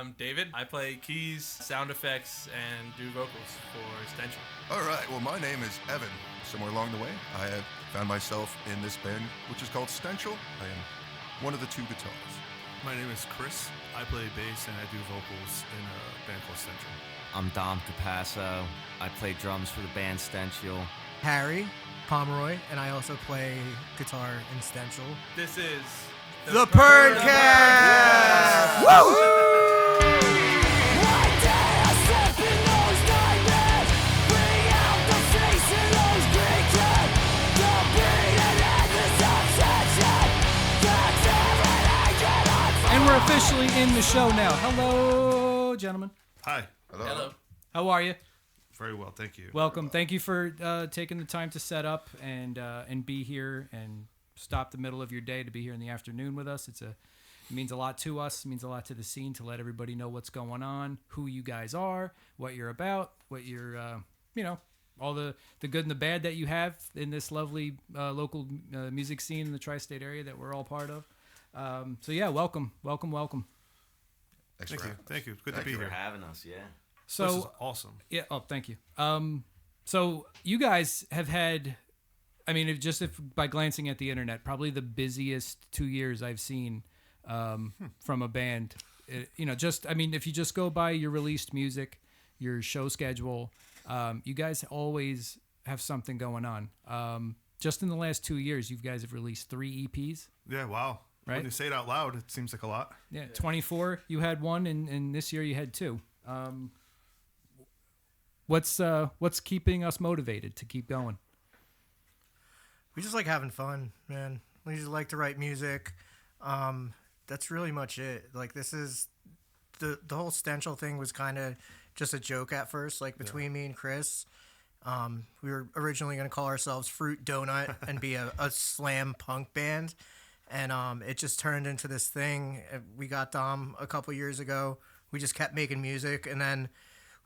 I'm David. I play keys, sound effects, and do vocals for Stential. All right, well, my name is Evan. Somewhere along the way, I have found myself in this band, which is called Stential. I am one of the two guitars. My name is Chris. I play bass and I do vocals in a band called Stential. I'm Dom Capasso. I play drums for the band Stential. Harry Pomeroy, and I also play guitar in Stential. This is The PERNcast! Woo! And we're officially in the show now. Hello, gentlemen. Hi. Hello. How are you? Very well, thank you. Welcome. Thank you for taking the time to set up and be here and stop the middle of your day to be here in the afternoon with us. It means a lot to us. It means a lot to the scene to let everybody know what's going on, who you guys are, what you're about, what you're, all the good and the bad that you have in this lovely local music scene in the tri-state area that we're all part of. So yeah, welcome. Thanks Thank you. Good to Thank be you for here. having us, yeah. So This is awesome. yeah. Oh, thank you. So you guys have had, if by glancing at the internet, probably the busiest 2 years I've seen from a band. If you just go by your released music, your show schedule, you guys always have something going on. Just in the last 2 years, you guys have released 3 EPs. Yeah, wow. Right? When you say it out loud, it seems like a lot. Yeah, 24. You had one, and this year you had 2. What's keeping us motivated to keep going? We just like having fun, man. We just like to write music. That's really much it. Like, this is the whole Stential thing was kind of just a joke at first, like between me and Chris. We were originally going to call ourselves Fruit Donut and be a slam punk band. And it just turned into this thing. We got Dom a couple years ago. We just kept making music, and then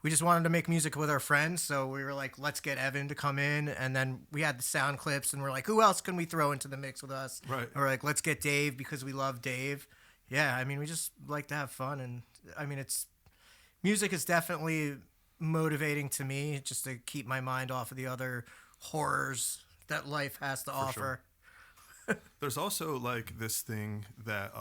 we just wanted to make music with our friends. So we were like, let's get Evan to come in. And then we had the sound clips, and we're like, who else can we throw into the mix with us? Right. And we're like, let's get Dave because we love Dave. Yeah, we just like to have fun. And music is definitely motivating to me just to keep my mind off of the other horrors that life has to offer. Sure. There's also like this thing that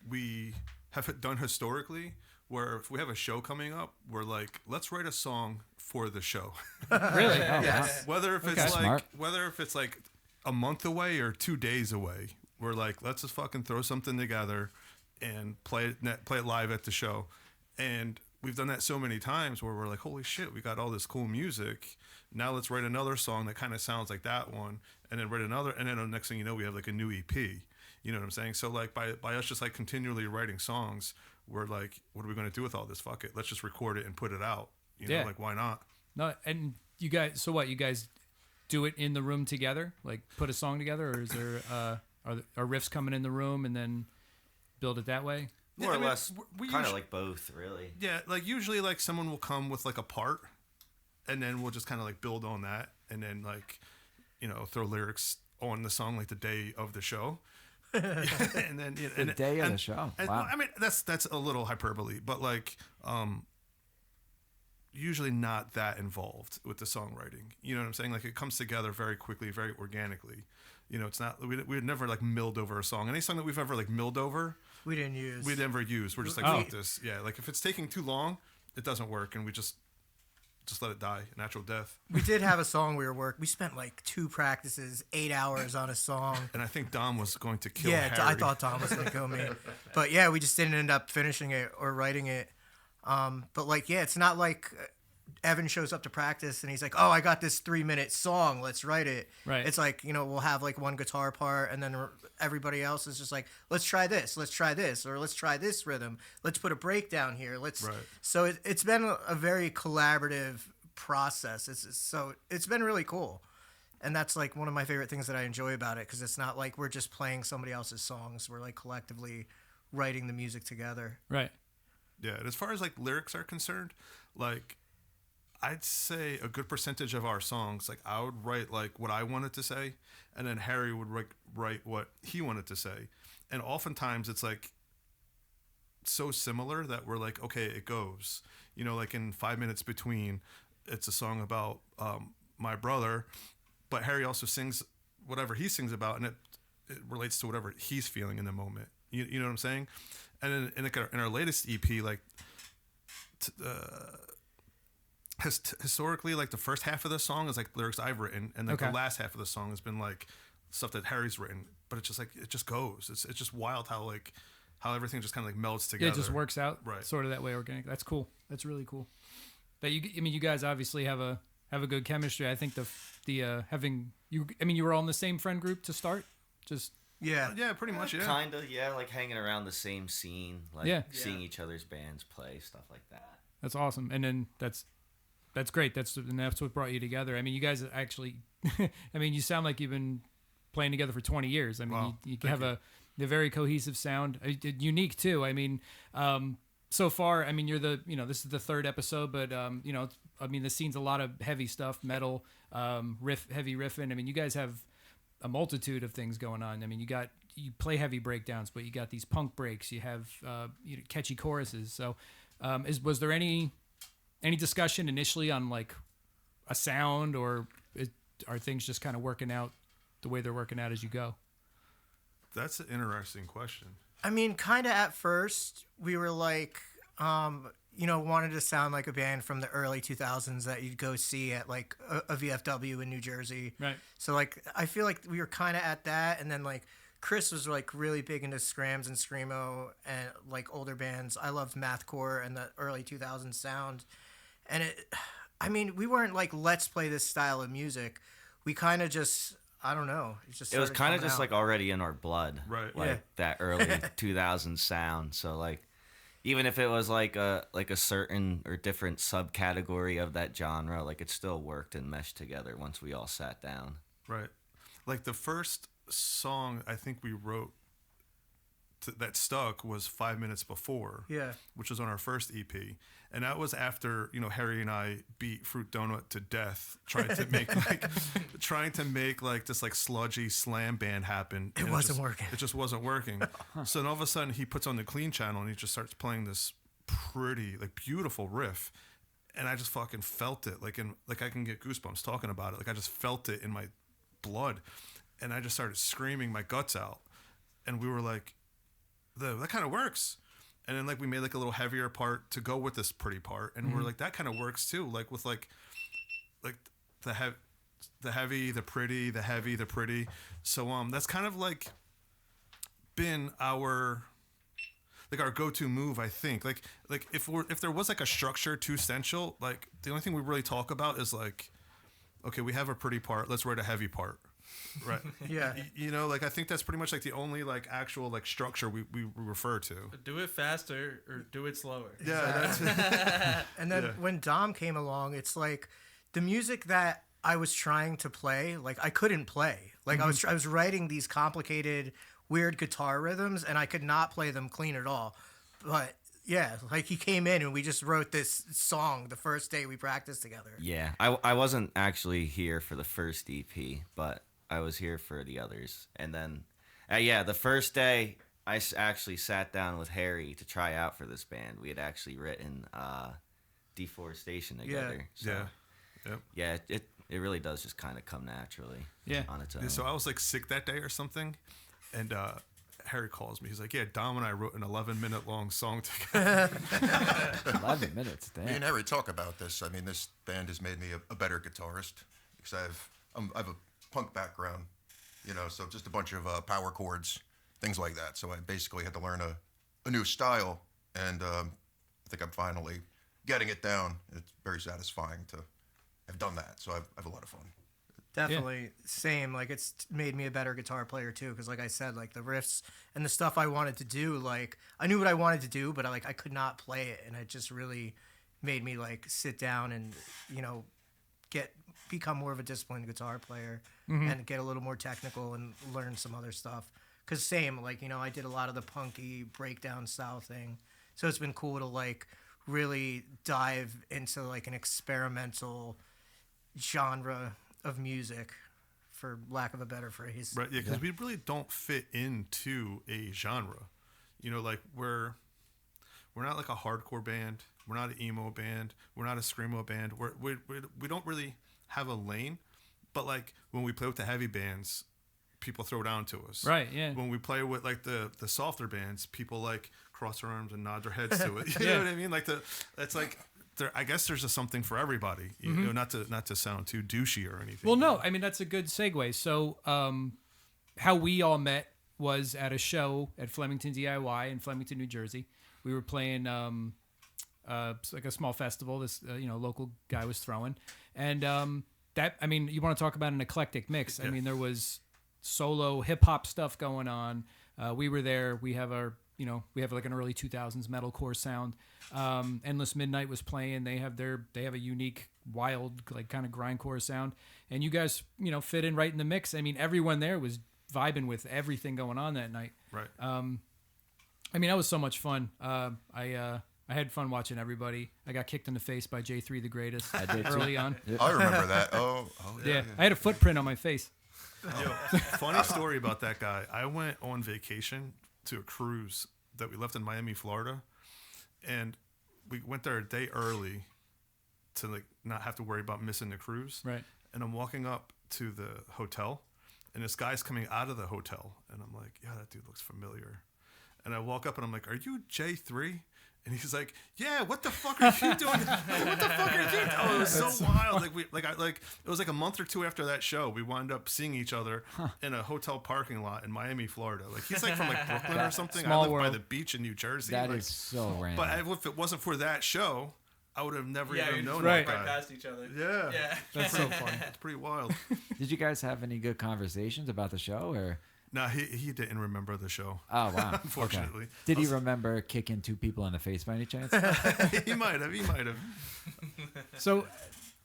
we have done historically where if we have a show coming up, we're like, let's write a song for the show. Really? Oh, Yes. Whether if it's Smart. like a month away or 2 days away, we're like, let's just fucking throw something together and play it live at the show. And we've done that so many times where we're like, holy shit, we got all this cool music. Now let's write another song that kind of sounds like that one, and then write another, and then the next thing you know, we have like a new EP. You know what I'm saying? So like by us just like continually writing songs, we're like, what are we going to do with all this? Fuck it, let's just record it and put it out. You know, like why not? No, and you guys. So what? You guys do it in the room together? Like put a song together, or is there are riffs coming in the room and then build it that way? More or less, we kind of usually- like both, really. Yeah, like usually like someone will come with like a part, and then we'll just kind of like build on that, and then like, throw lyrics on the song like the day of the show. And then The day of the show. And, Wow. That's a little hyperbole, but like usually not that involved with the songwriting. You know what I'm saying? Like it comes together very quickly, very organically. It's not we would never like milled over a song. Any song that we've ever like milled over, We didn't use. we never use. We're just like, fuck this. Yeah, like if it's taking too long, it doesn't work, and we just let it die, natural death. We did have a song we spent like 2 practices, 8 hours on a song. And I think Dom was going to kill Yeah, Harry. I thought Dom was going to kill me. But yeah, we just didn't end up finishing it or writing it. But like, yeah, it's not like Evan shows up to practice and he's like, oh, I got this 3-minute song, let's write it. Right. It's like, we'll have like one guitar part, and then everybody else is just like, let's try this, or let's try this rhythm, let's put a breakdown here, Right. So it's been a very collaborative process. It's been really cool. And that's like one of my favorite things that I enjoy about it, because it's not like we're just playing somebody else's songs, we're like collectively writing the music together. Right. Yeah, and as far as like lyrics are concerned, like I'd say a good percentage of our songs, like I would write like what I wanted to say, and then Harry would write what he wanted to say. And oftentimes it's like so similar that we're like, okay, it goes. You know, like in 5 minutes between, it's a song about my brother, but Harry also sings whatever he sings about, and it relates to whatever he's feeling in the moment. You know what I'm saying? And then in our latest EP, like historically, like the first half of the song is like lyrics I've written, and like the last half of the song has been like stuff that Harry's written. But it's just like it just goes. It's just wild how everything just kind of like melds together. Yeah, it just works out right, sort of that way organic. That's cool. That's really cool. But you guys obviously have a good chemistry. I think you were all in the same friend group to start. Just yeah, pretty much, yeah. Kind of, yeah, like hanging around the same scene, like seeing each other's bands play, stuff like that. That's awesome. And then that's great. That's what brought you together. I mean, you guys actually, you sound like you've been playing together for 20 years. I mean, wow. you have a very cohesive sound, unique too. I mean, so far, I mean, this is the third episode, but the scene's a lot of heavy stuff, metal, heavy riffing. I mean, you guys have a multitude of things going on. I mean, you play heavy breakdowns, but you got these punk breaks. You have catchy choruses. So, was there any discussion initially on like a sound, or are things just kind of working out the way they're working out as you go? That's an interesting question. I mean, kind of at first, we were like, wanted to sound like a band from the early 2000s that you'd go see at like a VFW in New Jersey. Right. So like, I feel like we were kind of at that. And then like Chris was like really big into Scrams and Screamo and like older bands. I loved Mathcore and the early 2000s sound. And we weren't like, let's play this style of music. We kind of just, I don't know. It was kind of just like already in our blood. Right. Like that early 2000s sound. So like, even if it was like a certain or different subcategory of that genre, like it still worked and meshed together once we all sat down. Right. Like the first song I think we wrote that stuck was 5 minutes before. Yeah. Which was on our first EP. And that was after, Harry and I beat Fruit Donut to death trying to make like this like sludgy slam band happen. It wasn't working. It just wasn't working. So then all of a sudden he puts on the clean channel and he just starts playing this pretty, like beautiful riff. And I just fucking felt it. Like I can get goosebumps talking about it. Like I just felt it in my blood. And I just started screaming my guts out. And we were like, that kind of works. And then like we made like a little heavier part to go with this pretty part, and we're like, that kind of works too. Like with like the heavy, the pretty, the heavy, the pretty. So that's kind of like been our go-to move, I think. Like if there was like a structure to Stential, like the only thing we really talk about is like, okay, we have a pretty part, let's write a heavy part. Right. Yeah. Like I think that's pretty much like the only like actual like structure we refer to. Do it faster or do it slower. Yeah, that's And then when Dom came along, it's like the music that I was trying to play, like I couldn't play. Like I was writing these complicated, weird guitar rhythms, and I could not play them clean at all. But yeah, like he came in and we just wrote this song the first day we practiced together. Yeah, I wasn't actually here for the first EP, but I was here for the others. And then, the first day I actually sat down with Harry to try out for this band. We had actually written Deforestation together. Yeah. So, yeah, it really does just kind of come naturally on its own. Yeah, so I was like sick that day or something, and Harry calls me. He's like, yeah, Dom and I wrote an 11-minute long song together. 11 minutes, damn. Me and Harry talk about this. I mean, this band has made me a better guitarist because I have a punk background, so just a bunch of power chords, things like that. So I basically had to learn a new style, and I think I'm finally getting it down. It's very satisfying to have done that. So I have a lot of fun. Definitely same. Like it's made me a better guitar player too. Cause like I said, like the riffs and the stuff I wanted to do, like I knew what I wanted to do, but I could not play it. And it just really made me like sit down and, become more of a disciplined guitar player and get a little more technical and learn some other stuff. Cause same, like, I did a lot of the punky breakdown style thing. So it's been cool to like really dive into like an experimental genre of music, for lack of a better phrase. Right, yeah, because we really don't fit into a genre. Like we're not like a hardcore band. We're not an emo band. We're not a screamo band. We don't really have a lane, but like when we play with the heavy bands, people throw down to us. Right, yeah. When we play with like the softer bands, people like cross their arms and nod their heads to it. You know what I mean? Like that's like I guess there's just something for everybody. You know, not to sound too douchey or anything. Well, no, I mean that's a good segue. So, how we all met was at a show at Flemington DIY in Flemington, New Jersey. We were playing like a small festival. This local guy was throwing, and that I mean, you want to talk about an eclectic mix? I mean, there was solo hip hop stuff going on. We were there. We have our we have like an early 2000s metalcore sound. Endless Midnight was playing. They have a unique, wild, like kind of grindcore sound. And you guys, fit in right in the mix. I mean, everyone there was vibing with everything going on that night. Right. I mean, that was so much fun. I had fun watching everybody. I got kicked in the face by J3 the Greatest I did early on. I remember that. Oh Yeah, I had a footprint on my face. Yo, funny story about that guy. I went on vacation to a cruise that we left in Miami, Florida, and we went there a day early to like not have to worry about missing the cruise. Right. And I'm walking up to the hotel, and this guy's coming out of the hotel, and I'm like, yeah, that dude looks familiar. And I walk up and I'm like, are you J3? And he's like, yeah, what the fuck are you doing? What the fuck are you doing? Oh, it was so wild. It was like a month or two after that show, we wound up seeing each other in a hotel parking lot in Miami, Florida. Like he's like from like Brooklyn or something. Small I live by world. the beach in New Jersey. That is so random. But if it wasn't for that show, I would have never even known right that guy. past each other. Yeah. Yeah. That's so fun. It's pretty wild. Did you guys have any good conversations about the show, or? No, he didn't remember the show. Oh wow! Unfortunately. Okay. Did he remember kicking two people in the face by any chance? He might have. So,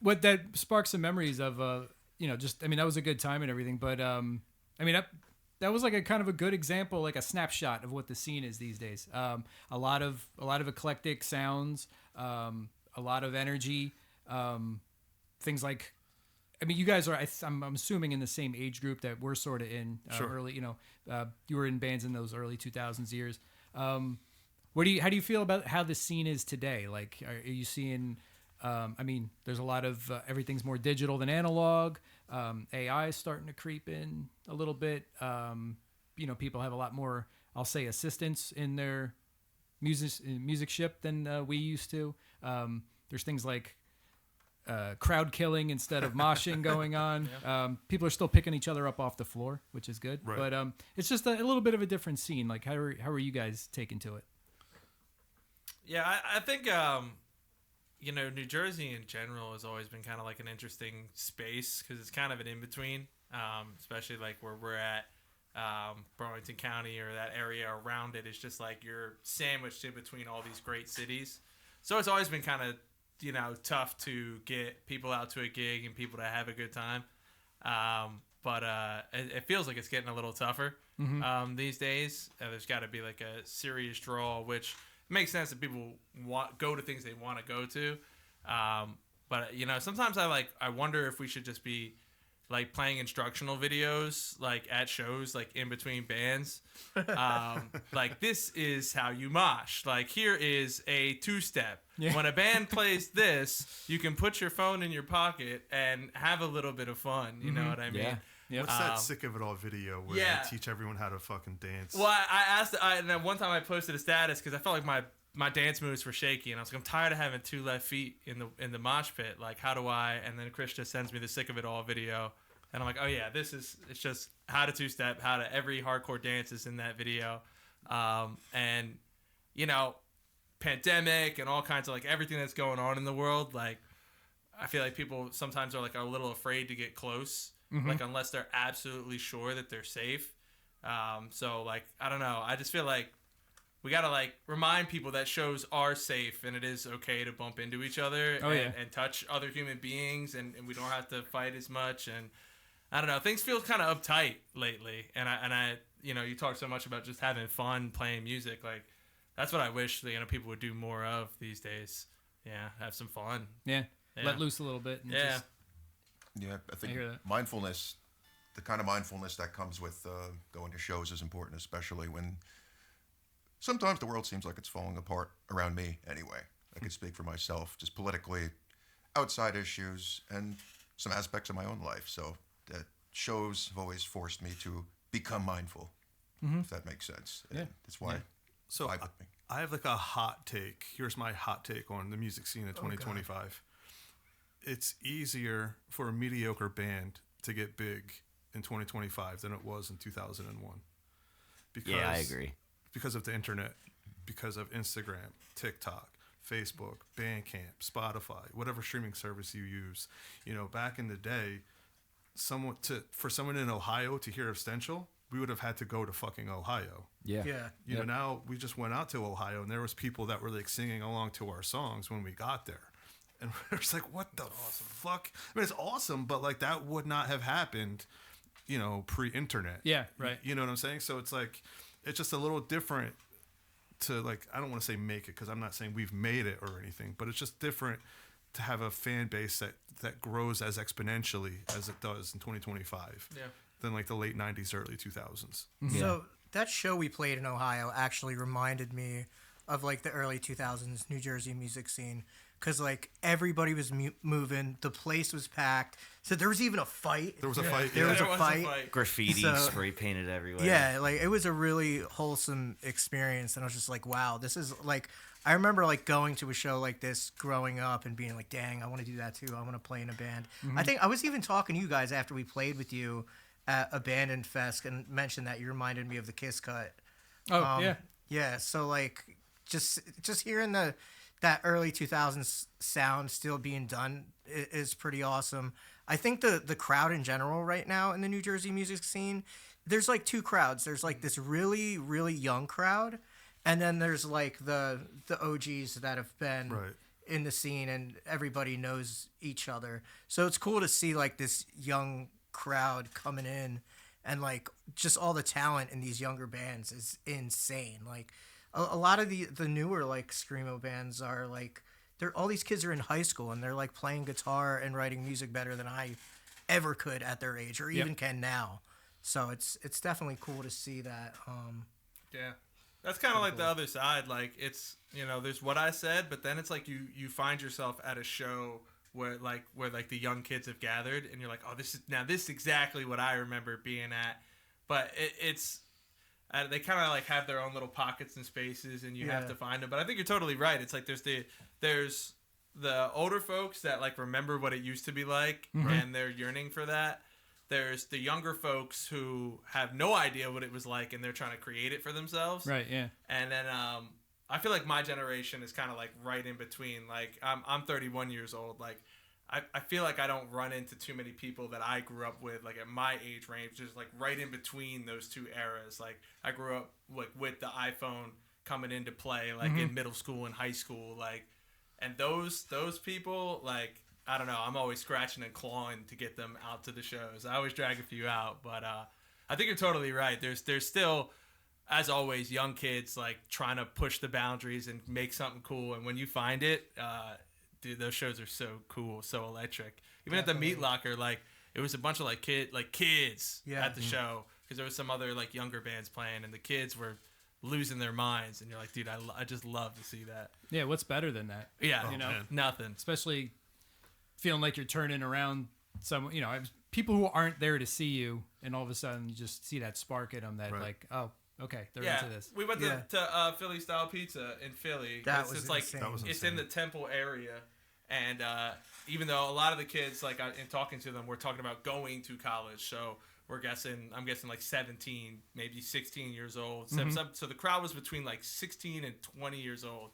what that sparks some memories of, that was a good time and everything. But that was like a kind of a good example, like a snapshot of what the scene is these days. A lot of eclectic sounds, a lot of energy, things like. I mean, you guys are. I'm assuming in the same age group that we're sort of in. Sure. Early. You were in bands in those early 2000s years. How do you feel about how the scene is today? Like, are you seeing? There's a lot of everything's more digital than analog. AI is starting to creep in a little bit. People have a lot more, I'll say, assistance in their musicship than we used to. There's things like. Crowd killing instead of moshing going on. People are still picking each other up off the floor, which is good. Right. But it's just a little bit of a different scene. Like, how are you guys taking to it? Yeah, I think New Jersey in general has always been kind of like an interesting space because it's kind of an in between, especially like where we're at. Burlington County or that area around it is just like you're sandwiched in between all these great cities. So it's always been kind of tough to get people out to a gig and people to have a good time. But it feels like it's getting a little tougher these days. There's got to be like a serious draw, which makes sense that people go to things they want to go to. But sometimes I wonder if we should just be like playing instructional videos like at shows like in between bands. Like this is how you mosh. Like here is a 2-step. Yeah. When a band plays this, you can put your phone in your pocket and have a little bit of fun. You know what I mean? Yeah. Yep. What's that sick of it all video where they teach everyone how to fucking dance? Well, I asked, and then one time I posted a status because I felt like my dance moves were shaky, and I was like, I'm tired of having 2 left feet in the mosh pit. Like, how do I? And then Chris just sends me the sick of it all video, and I'm like, oh yeah, it's just how to 2-step, how to every hardcore dance is in that video, and pandemic and all kinds of like everything that's going on in the world. Like, I feel like people sometimes are like a little afraid to get close, like unless they're absolutely sure that they're safe. So like, I don't know. I just feel like we got to like remind people that shows are safe and it is okay to bump into each other and touch other human beings and we don't have to fight as much. And I don't know, things feel kind of uptight lately. And I you talk so much about just having fun playing music. Like that's what I wish people would do more of these days. Yeah. Have some fun. Yeah. Let loose a little bit. And I think hear that. mindfulness, the kind of mindfulness that comes with going to shows is important, especially when sometimes the world seems like it's falling apart around me anyway. I can speak for myself, just politically, outside issues, and some aspects of my own life. So that shows have always forced me to become mindful, if that makes sense. Yeah. And that's why. So vibe with me. I have like a hot take. Here's my hot take on the music scene in 2025. It's easier for a mediocre band to get big in 2025 than it was in 2001. Because, Yeah, I agree. Because of the internet, because of Instagram, TikTok, Facebook, Bandcamp, Spotify, whatever streaming service you use. You know, back in the day, for someone in Ohio to hear of Stential, we would have had to go to fucking Ohio. Yeah. Yeah. You know, now we just went out to Ohio and there was people that were like singing along to our songs when we got there. And we're just like, what the fuck? I mean, it's awesome, but like that would not have happened, you know, pre-internet. Yeah, right. You know what I'm saying? So it's like, it's just a little different to like, I don't want to say make it because I'm not saying we've made it or anything, but it's just different to have a fan base that grows as exponentially as it does in 2025 than like the late 90s, early 2000s. So that show we played in Ohio actually reminded me of like the early 2000s New Jersey music scene. Because, like, everybody was moving. The place was packed. So there was even a fight. There was a fight. There was There a was a fight. fight. Graffiti So- spray painted everywhere. Yeah, like, it was a really wholesome experience. And I was just like, wow, this is, like... I remember, like, going to a show like this growing up and being like, dang, I want to do that, too. I want to play in a band. I think I was even talking to you guys after we played with you at Abandon Fest and mentioned that you reminded me of the Kiss Cut. Oh, yeah. Yeah, so, like, just hearing that early 2000s sound still being done is pretty awesome. I think the crowd in general right now in the New Jersey music scene, there's like two crowds. There's like this really, really young crowd, and then there's like the OGs that have been in the scene and everybody knows each other. So it's cool to see like this young crowd coming in and like just all the talent in these younger bands is insane. Like a lot of the newer like screamo bands are like all these kids are in high school and they're like playing guitar and writing music better than I ever could at their age or even can now. So it's definitely cool to see that. Yeah. That's kind of like the other side. Like it's, you know, there's what I said, but then it's like you find yourself at a show where the young kids have gathered and you're like, oh, this is exactly what I remember being at. But it's they kind of like have their own little pockets and spaces and you have to find them. But I think you're totally right. It's like there's the older folks that like remember what it used to be like and they're yearning for that. There's the younger folks who have no idea what it was like and they're trying to create it for themselves. Right, yeah. And then I feel like my generation is kind of like right in between. Like I'm 31 years old. Like I feel like I don't run into too many people that I grew up with like at my age range, just like right in between those two eras. Like I grew up like with the iPhone coming into play like in middle school and high school, like, and those people, like, I don't know, I'm always scratching and clawing to get them out to the shows. I always drag a few out, but I think you're totally right. There's still, as always, young kids like trying to push the boundaries and make something cool, and when you find it, dude, those shows are so cool, so electric. Even at the Meat Locker, like it was a bunch of kids at the show because there was some other like younger bands playing, and the kids were losing their minds, and you're like, dude, I just love to see that. Yeah, what's better than that? Yeah, you know, nothing. Especially feeling like you're turning around some, you know, people who aren't there to see you, and all of a sudden you just see that spark in them that like, oh, okay, they're into this. We went to Philly Style Pizza in Philly. That was it's like insane. That was it's insane. in the Temple area, and even though a lot of the kids, like in talking to them, we're talking about going to college, so I'm guessing like 17, maybe 16 years old. So the crowd was between like 16 and 20 years old.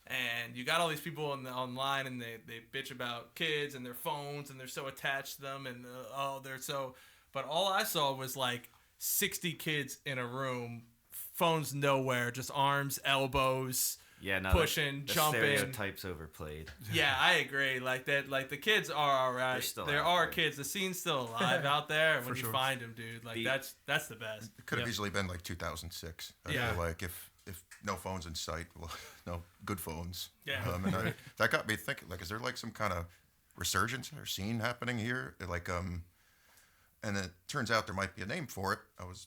And you got all these people online, and they bitch about kids and their phones, and they're so attached to them, and they're so. But all I saw was like 60 kids in a room, phones nowhere, just arms, elbows, pushing, the jumping. Stereotypes overplayed. Yeah, I agree. Like that, like the kids are all right. There are kids. The scene's still alive out there. And when you find them, dude, like that's the best. It could have easily been like 2006. I feel like if no phones in sight, well, no good phones. Yeah. And that got me thinking, like, is there like some kind of resurgence or scene happening here? Like, and it turns out there might be a name for it. I was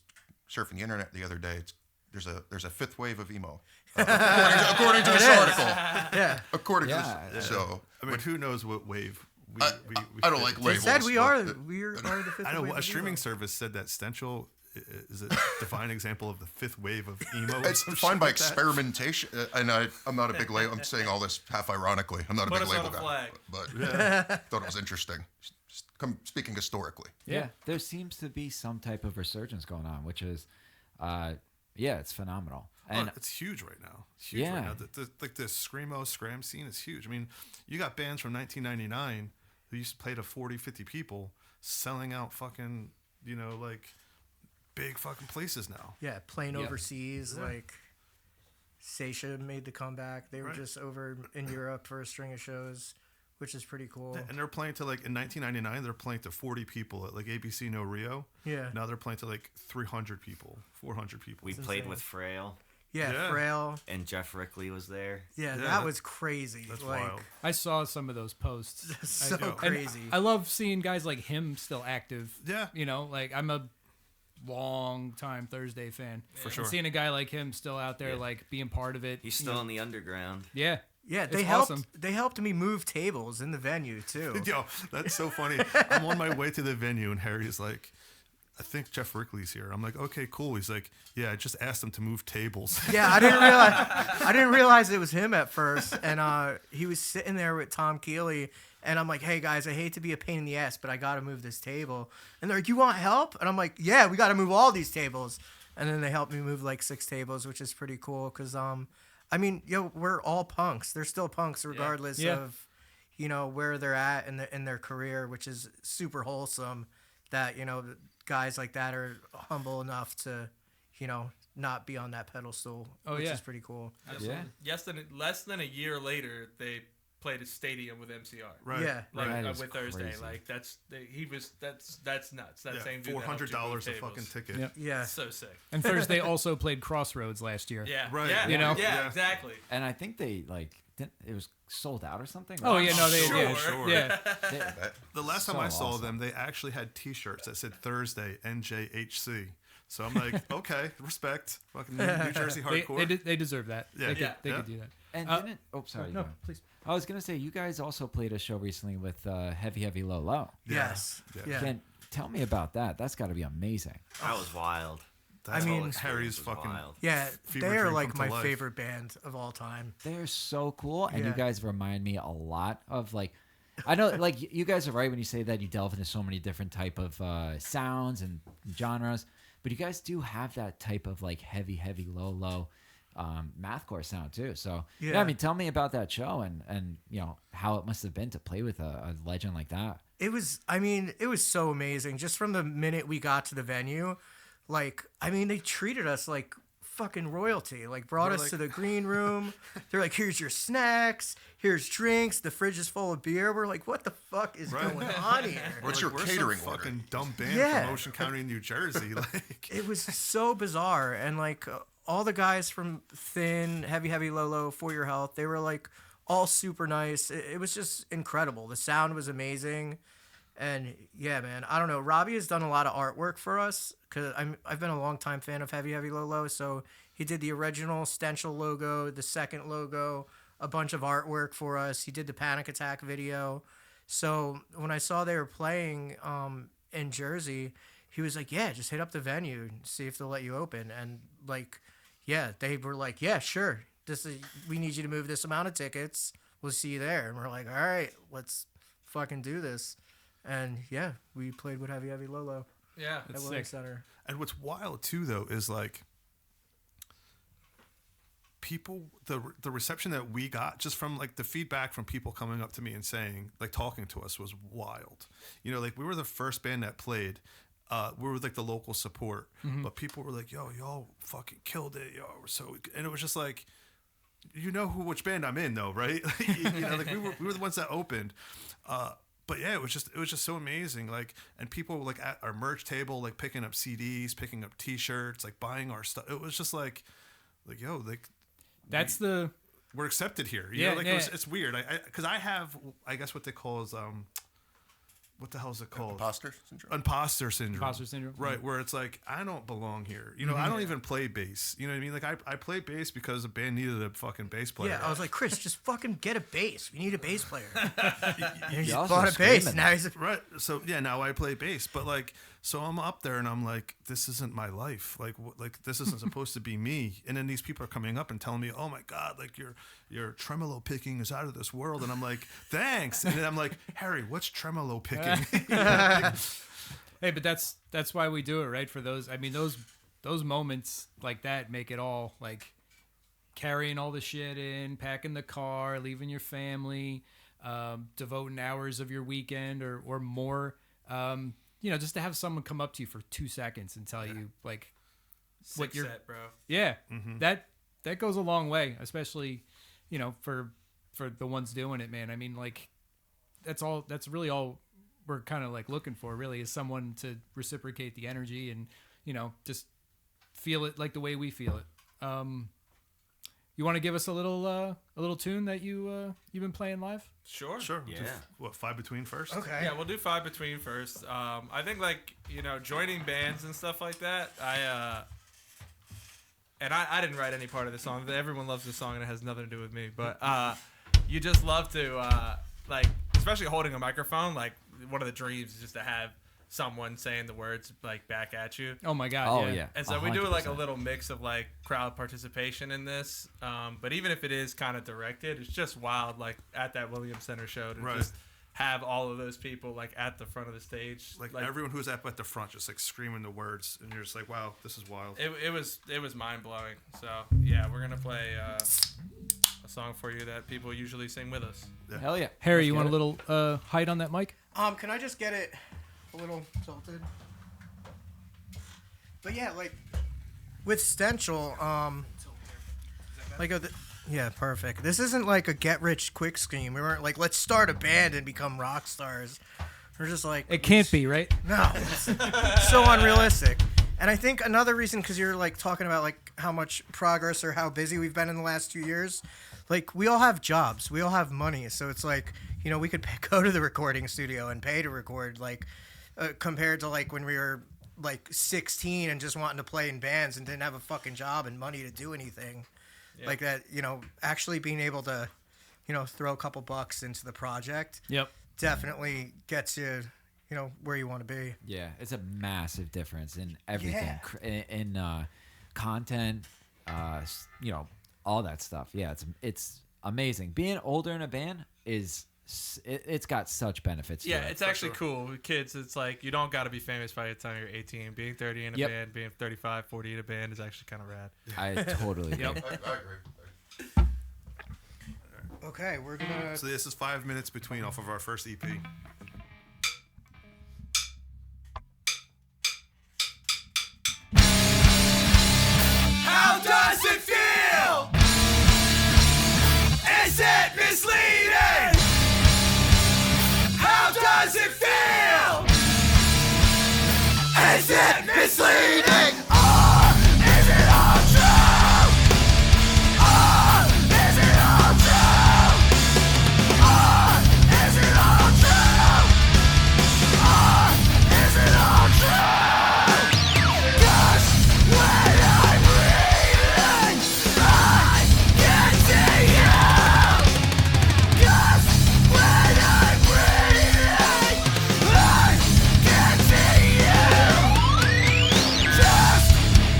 surfing the internet the other day. It's there's a fifth wave of emo, according to this article. Yeah. According to Yeah. this, so I mean, who knows what wave we I don't fit. like They labels. said we but are the- the fifth I know wave a of streaming emo. service said that Stential is a divine example of the fifth wave of emo. It's Some defined shit by like that. experimentation, and I'm not a big label. I'm saying all this half ironically. I'm not a Put big us on label a guy, flag. but thought it was interesting. Speaking historically, Yeah, there seems to be some type of resurgence going on, which is, it's phenomenal. And It's huge right now. It's huge Yeah. right now. Like the screamo scram scene is huge. I mean, you got bands from 1999 who used to play to 40, 50 people selling out fucking, like big fucking places now. Yeah, playing Yeah. overseas, like Seisha made the comeback. They were Right. just over in Europe for a string of shows, which is pretty cool. And they're playing to like in 1999, they're playing to 40 people at like ABC No Rio. Yeah. Now they're playing to like 300 people, 400 people. We It's played insane. with Frail, Yeah, Yeah. Frail. and Jeff Rickley was there. Yeah, Yeah, that was crazy. That's like, wild. I saw some of those posts. so know. And crazy. I love seeing guys like him still active. Yeah. Like I'm a long time Thursday fan. For sure. And seeing a guy like him still out there, Yeah. like being part of it. He's still in the underground. Yeah. Yeah, It's they helped. awesome. They helped me move tables in the venue too. Yo, that's so funny. I'm on my way to the venue and Harry's like, I think Jeff Rickley's here. I'm like, okay, cool. He's like, yeah, I just asked him to move tables. Yeah, I didn't realize it was him at first, and he was sitting there with Tom Keeley, and I'm like, hey guys, I hate to be a pain in the ass, but I got to move this table, and they're like, you want help? And I'm like, yeah, we got to move all these tables, and then they helped me move like 6 tables, which is pretty cool, cause I mean, we're all punks. They're still punks regardless Yeah. of, where they're at in their career, which is super wholesome. That guys like that are humble enough to, not be on that pedestal, Oh, which yeah. is pretty cool. Yeah. Less than a year later, they played a stadium with MCR. Right. Yeah. Like That is with Thursday, crazy. like that's nuts. That Yeah, same dude that helped you move $400 a fucking tables. ticket. Yeah. Yeah. So sick. And Thursday also played Crossroads last year. Yeah. Right. Yeah. You know? Yeah. Yeah. Exactly. and I think they it was sold out or something. Oh yeah, no, they Sure. Sure. yeah. They- The last time So I saw awesome. them, they actually had T-shirts that said Thursday NJHC. So I'm like, okay, respect. Fucking New Jersey They, hardcore. they deserve that. Yeah. They could, Yeah. they Yeah. could do that. And Uh, didn't? Oh, sorry. No, go on. please. I was gonna say you guys also played a show recently with Heavy Heavy Low Low. Yeah. Yes. Yeah. Yeah. Can tell me about that? That's got to be amazing. That was wild. That's I mean, all Experience Harry's was fucking. wild. Yeah, Fever they are dream like come to my life. favorite band of all time. They're so cool, and you Yeah. guys remind me a lot of like. I know, like you guys are right when you say that you delve into so many different type of sounds and genres, but you guys do have that type of like heavy, low mathcore sound too. So yeah, Yeah. I mean, tell me about that show and how it must have been to play with a legend like that. It was so amazing. Just from the minute we got to the venue, they treated us like fucking royalty. Like brought They're us like- to the green room. They're like, here's your snacks, here's drinks, the fridge is full of beer. We're like, what the fuck is Right. going on here? What's Like, your we're catering some order? fucking dumb band Yeah. from Ocean County, New Jersey. Like, It was so bizarre, and all the guys from Thin, Heavy Low, For Your Health, they were like all super nice. It was just incredible. The sound was amazing, and yeah, man, I don't know. Robbie has done a lot of artwork for us because I've been a long time fan of Heavy Low, so he did the original Stential logo, the second logo, a bunch of artwork for us. He did the Panic Attack video. So when I saw they were playing in Jersey, he was like, yeah, just hit up the venue and see if they'll let you open. And yeah, they were like, yeah, sure. We need you to move this amount of tickets. We'll see you there. And we're like, all right, let's fucking do this. And yeah, we played with Heavy Low Yeah. at That's Williams sick. Center. and what's wild too, though, is like people, the reception that we got just from like the feedback from people coming up to me and saying, like talking to us was wild. Like we were the first band that played. We were like the local support, but people were like, "Yo, y'all fucking killed it, yo!" We're so, and it was just like, which band I'm in, though, right? Like we were the ones that opened. But yeah, it was just so amazing. Like, and people were like at our merch table, like picking up CDs, picking up T-shirts, like buying our stuff. It was just like yo, like That's we're accepted here. Yeah, Like yeah. it's weird. Because I have, I guess what they call is what the hell is it called? Imposter syndrome. Imposter syndrome. Imposter syndrome. Right, where it's like, I don't belong here. You know, I don't even play bass. You know what I mean? Like, I play bass because the band needed a fucking bass player. Yeah, I was like, Chris, just fucking get a bass. We need a bass player. And he also bought a bass. screaming. Now he's a... Right. So, yeah, now I play bass. But, like, so I'm up there and I'm like, this isn't my life. Like, this isn't supposed to be me. And then these people are coming up and telling me, oh, my God, like, your tremolo picking is out of this world. And I'm like, thanks. And then I'm like, Harry, what's tremolo picking? Hey, but that's why we do it, right? For those, I mean, those moments like that make it all like carrying all the shit in, packing the car, leaving your family, devoting hours of your weekend or more, you know, just to have someone come up to you for 2 seconds and tell you like what you're, set, bro. yeah, that goes a long way, especially, you know, for the ones doing it, man. I mean, like, that's really all we're kind of like looking for, really, is someone to reciprocate the energy and, you know, just feel it like the way we feel it. You want to give us a little tune that you've been playing live? Sure. Sure. Yeah. What, 5 Between first? Okay. Yeah, we'll do 5 Between first. I think, like, you know, joining bands and stuff like that, I didn't write any part of the song. Everyone loves the song and it has nothing to do with me. But you just love to, like, especially holding a microphone, like, one of the dreams is just to have someone saying the words, like, back at you. Oh, my God. Oh yeah. yeah. And so we do, like, a 100%. little mix of, like, crowd participation in this. But even if it is kind of directed, it's just wild, like, at that Williams Center show to Right. just have all of those people, like, at the front of the stage. Like everyone who's up at the front just like screaming the words, and you're just like, wow, this is wild. It was mind blowing. So yeah, we're gonna play a song for you that people usually sing with us. Hell yeah. Harry, Let's you get want it. a little height on that mic? Can I just get it a little tilted? But yeah, like with Stential, like yeah, perfect. This isn't like a get rich quick scheme. We weren't like, let's start a band and become rock stars. We're just like, It can't be, right? no, it's so unrealistic. And I think another reason, because you're like talking about like how much progress or how busy we've been in the last 2 years, like we all have jobs, we all have money, so it's like, you know, we could go to the recording studio and pay to record, like compared to like when we were like 16 and just wanting to play in bands and didn't have a fucking job and money to do anything. Like that, you know, actually being able to, you know, throw a couple bucks into the project Yep. definitely gets you, you know, where you want to be. Yeah, it's a massive difference in everything, Yeah. in content, you know, all that stuff. Yeah, it's amazing. Being older in a band it's got such benefits. Yeah, to it. it's actually cool. With kids, it's like you don't got to be famous by the time you're 18. Being 30 in a Yep. band, being 35, 40 in a band is actually kind of rad. I totally agree. I agree. Okay, we're gonna. So this is 5 minutes between off of our first EP. How does it feel? Is it misleading? How does it feel? Is it misleading? Or is it all true? Or is it all true? Or is it all true? Or is it all true? 'Cause when I'm breathing, I can see you. 'Cause when I'm breathing, I can see you. Just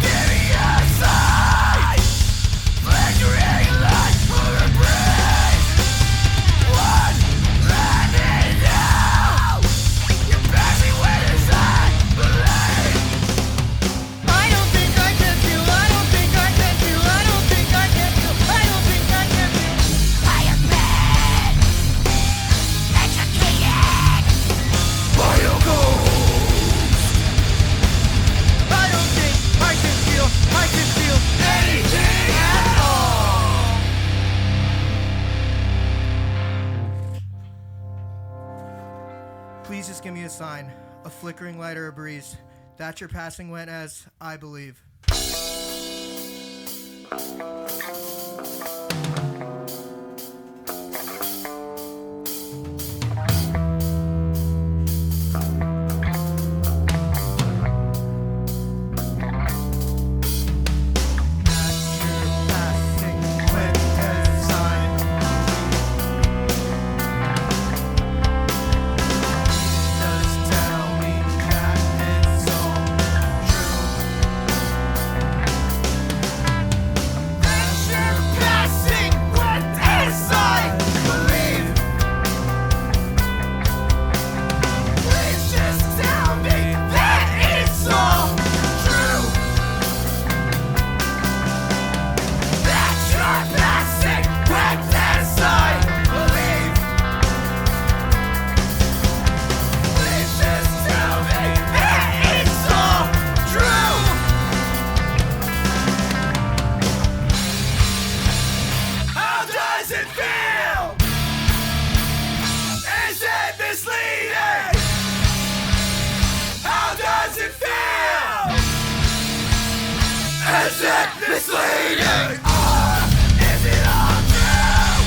give me a sign, flickering light for a breeze. One, let me know. You're passing with a sign, believe. I don't think I can feel. I don't think I can feel. I don't think I can feel. I don't think I can feel. I have been educated by a ghost. I don't think I can feel. I can feel anything at all. Please just give me a sign, a flickering light or a breeze. That your passing went as I believe. Is it misleading? Is it all true?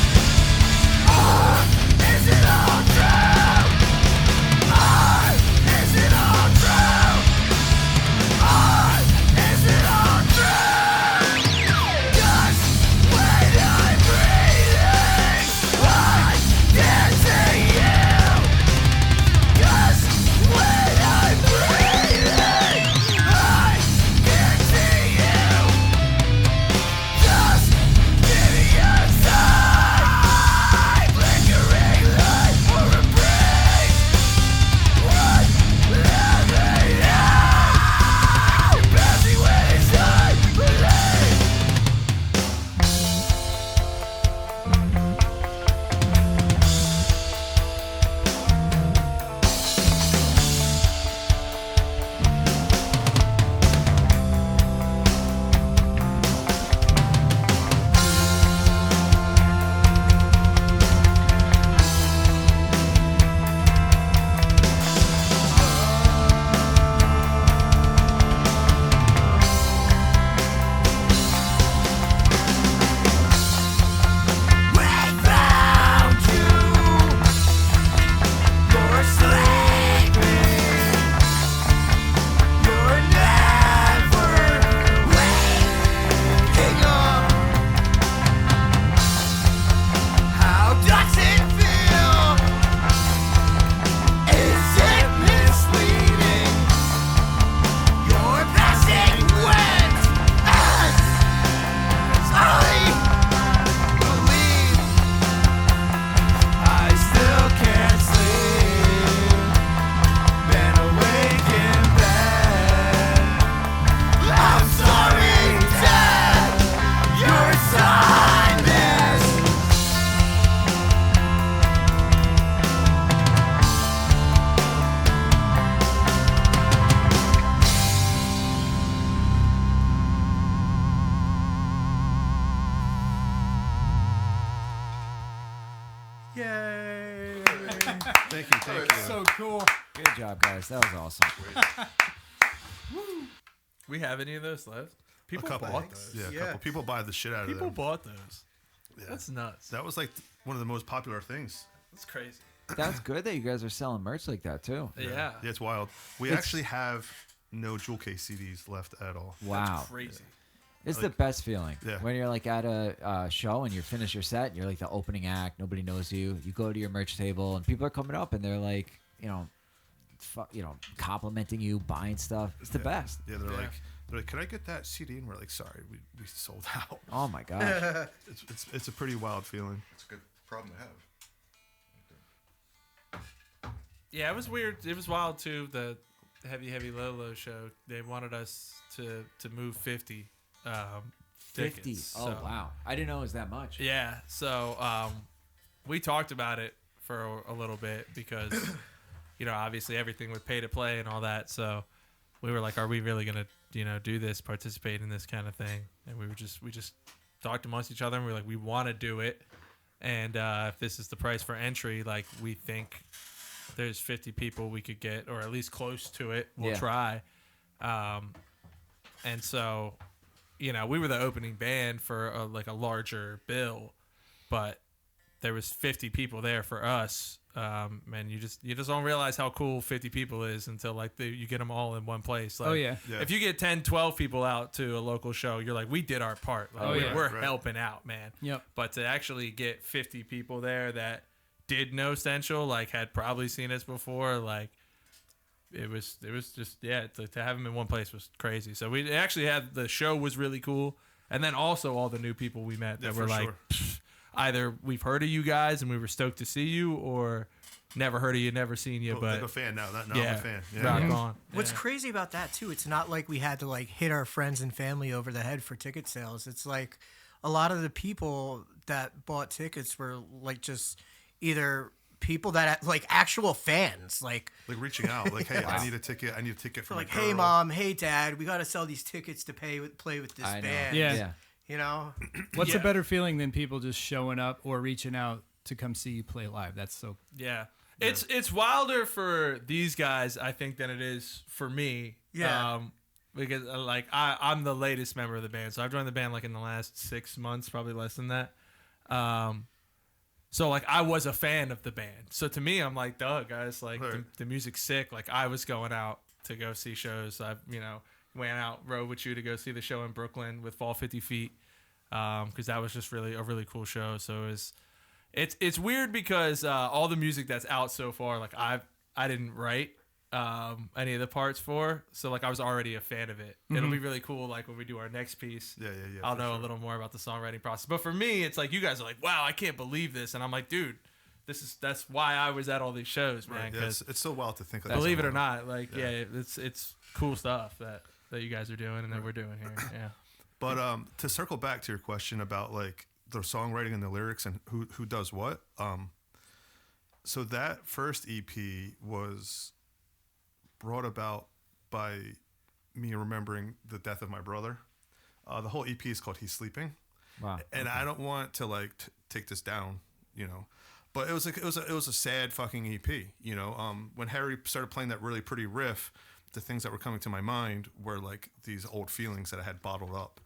Is it all true? Is it all true? Is it all true? Just when I'm breathing, I can't see you. Just when I'm breathing, I can't see you. Just give me a sign, flickering light for a breeze. What let me know? Passing when it's I believe. We found you. You're sleeping. You're never waking up. How does it feel? Is it misleading? You're passing when I believe. I still can't sleep. Been awake in bed. I'm sorry, Dad. Your silence. Yay! Thank you. So cool. Good job, guys. That was awesome. We have any of those left? A People couple. bought those. Yeah, a Yeah. couple. People buy the shit out of People them. bought those. Yeah. That's nuts. That was like one of the most popular things. That's crazy. That's good that you guys are selling merch like that too. Yeah. Yeah, it's wild. We It's- actually have no jewel case CDs left at all. Wow. Crazy. It's the best feeling. Yeah. When you're like at a show and you finish your set and you're like the opening act, nobody knows you. You go to your merch table and people are coming up and they're like, complimenting you, buying stuff. It's the best. Yeah, they're like, can I get that CD? And we're like, sorry, we sold out. Oh my gosh. It's a pretty wild feeling. It's a good problem to have. Yeah, it was weird. It was wild too. The Heavy Low show. They wanted us to move 50. 50. Tickets, Oh so- wow. I didn't know it was that much. Yeah. So we talked about it for a little bit because obviously everything with pay to play and all that. So we were like, are we really gonna do this, participate in this kind of thing? And we just talked amongst each other and we were like, we want to do it. And if this is the price for entry, like we think there's 50 people we could get, or at least close to it. We'll Yeah. try. And so, we were the opening band for a larger bill, but there was 50 people there for us. And you just don't realize how cool 50 people is until like you get them all in one place. Like, Oh, yeah. Yeah. If you get 10, 12 people out to a local show, you're like, we did our part. Like, Oh, yeah. we're Right. helping out, man. Yep. But to actually get 50 people there that did know Stential, like had probably seen us before, like it was just to have them in one place was crazy. So we actually had the show was really cool, and then also all the new people we met that Yeah, were for like, sure. either we've heard of you guys and we were stoked to see you, or never heard of you, never seen you, Like but a fan now. Now yeah, I'm a fan. Yeah. rock on. What's Yeah. crazy about that too, it's not like we had to like hit our friends and family over the head for ticket sales. It's like a lot of the people that bought tickets were like just either people that like actual fans, like Like reaching out, like, hey, I need a ticket. I need a ticket for like, my hey girl. mom, hey dad, we got to sell these tickets to play with this I know. band. Yeah. You know, What's a Yeah. better feeling than people just showing up or reaching out to come see you play live? That's so. Yeah. It's wilder for these guys, I think, than it is for me. Yeah. because like I'm the latest member of the band, so I've joined the band like in the last 6 months, probably less than that. So like I was a fan of the band. So to me, I'm like, duh, guys, like the music's sick. Like I was going out to go see shows. I went out, rode with you to go see the show in Brooklyn with Fall 50 Feet, because that was just really a really cool show. So it's weird because all the music that's out so far, like I didn't write any of the parts for, so like I was already a fan of it. It'll be really cool, like when we do our next piece. Yeah. I'll know a little more about the songwriting process. But for me, it's like you guys are like, wow, I can't believe this, and I'm like, dude, that's why I was at all these shows, man. Right. Yeah, it's so wild to think. Believe it or not, like it's cool stuff that you guys are doing and that we're doing here. Yeah. But to circle back to your question about like the songwriting and the lyrics and who does what, so that first EP was brought about by me remembering the death of my brother. The whole EP is called "He's Sleeping." Wow. And I don't want to like take this down, but it was a sad fucking EP. When Harry started playing that really pretty riff, the things that were coming to my mind were like these old feelings that I had bottled up,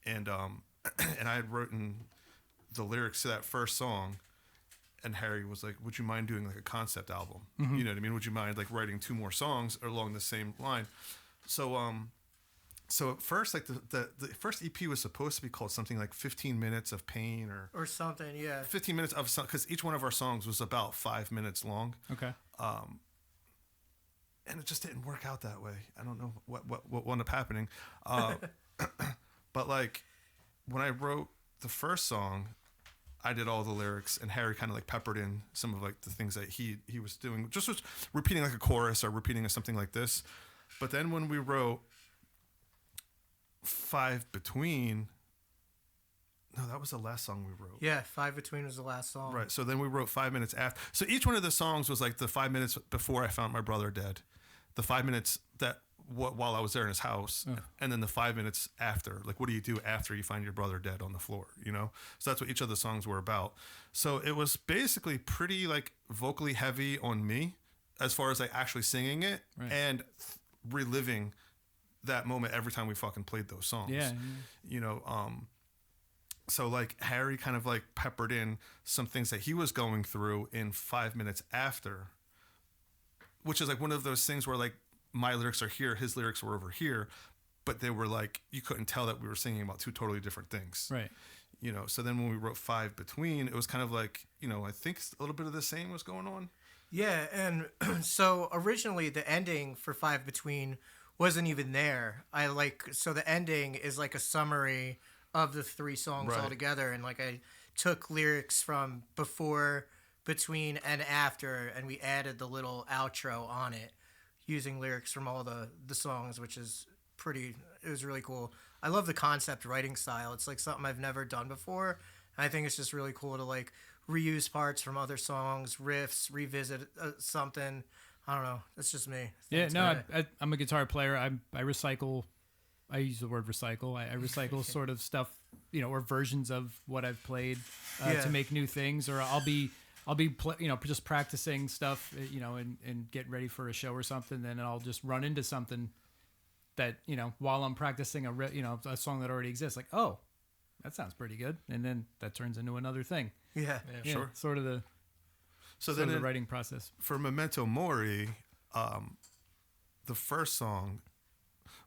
and and I had written the lyrics to that first song. And Harry was like, would you mind doing like a concept album? You know what I mean? Would you mind like writing 2 more songs along the same line? So at first, like the first EP was supposed to be called something like 15 Minutes of Pain or something, yeah. 15 minutes of song, because each one of our songs was about 5 minutes long. Okay. And it just didn't work out that way. I don't know what wound up happening. But like when I wrote the first song, I did all the lyrics, and Harry kind of like peppered in some of like the things that he was doing, just was repeating like a chorus or repeating something like this. But then when we wrote 5 Between, no, that was the last song we wrote. Yeah, 5 Between was the last song. Right. So then we wrote 5 minutes after. So each one of the songs was like the 5 minutes before I found my brother dead, the 5 minutes that while I was there in his house, and then the 5 minutes after. Like, what do you do after you find your brother dead on the floor? So that's what each of the songs were about. So it was basically pretty like vocally heavy on me as far as like actually singing it and reliving that moment every time we fucking played those songs. Yeah. So like Harry kind of like peppered in some things that he was going through in 5 minutes after, which is like one of those things where like my lyrics are here, his lyrics were over here, but they were like, you couldn't tell that we were singing about 2 totally different things. Right. So then when we wrote 5 Between, it was kind of like, I think a little bit of the same was going on. Yeah, and so originally the ending for 5 Between wasn't even there. So the ending is like a summary of the 3 songs all together, and like I took lyrics from before, between, and after, and we added the little outro on it using lyrics from all the songs, which is it was really cool. I love the concept writing style. It's like something I've never done before. And I think it's just really cool to like reuse parts from other songs, riffs, revisit something. I don't know. That's just me. I'm a guitar player. I recycle. I use the word recycle. I recycle sort of stuff, or versions of what I've played to make new things, or I'll be just practicing stuff, and getting ready for a show or something. Then I'll just run into something that, while I'm practicing a song that already exists, like, oh, that sounds pretty good. And then that turns into another thing. Yeah, sure. Sort of the writing process. For Memento Mori, the first song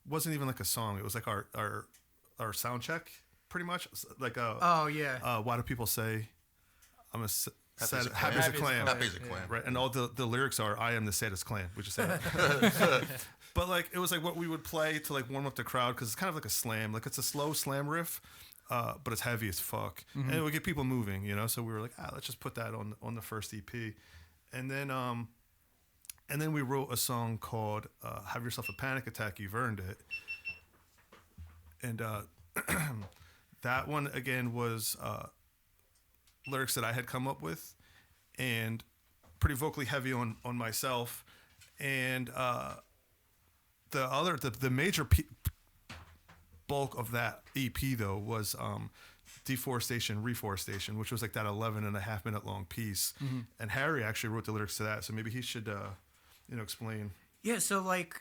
wasn't even like a song. It was like our sound check, pretty much. Like why do people say I'm a happy as a clam? Happy as a clam. Right, and all the lyrics are "I am the saddest clam." We just say that. But like it was like what we would play to like warm up the crowd, because it's kind of like a slam, like it's a slow slam riff, but it's heavy as fuck, and it would get people moving, So we were like, let's just put that on the first EP, and then we wrote a song called "Have Yourself a Panic Attack, You've Earned It," and that one again was lyrics that I had come up with, and pretty vocally heavy on myself, and the major bulk of that EP though was Deforestation, Reforestation, which was like that 11.5 minute long piece, and Harry actually wrote the lyrics to that, so maybe he should explain. Yeah, so like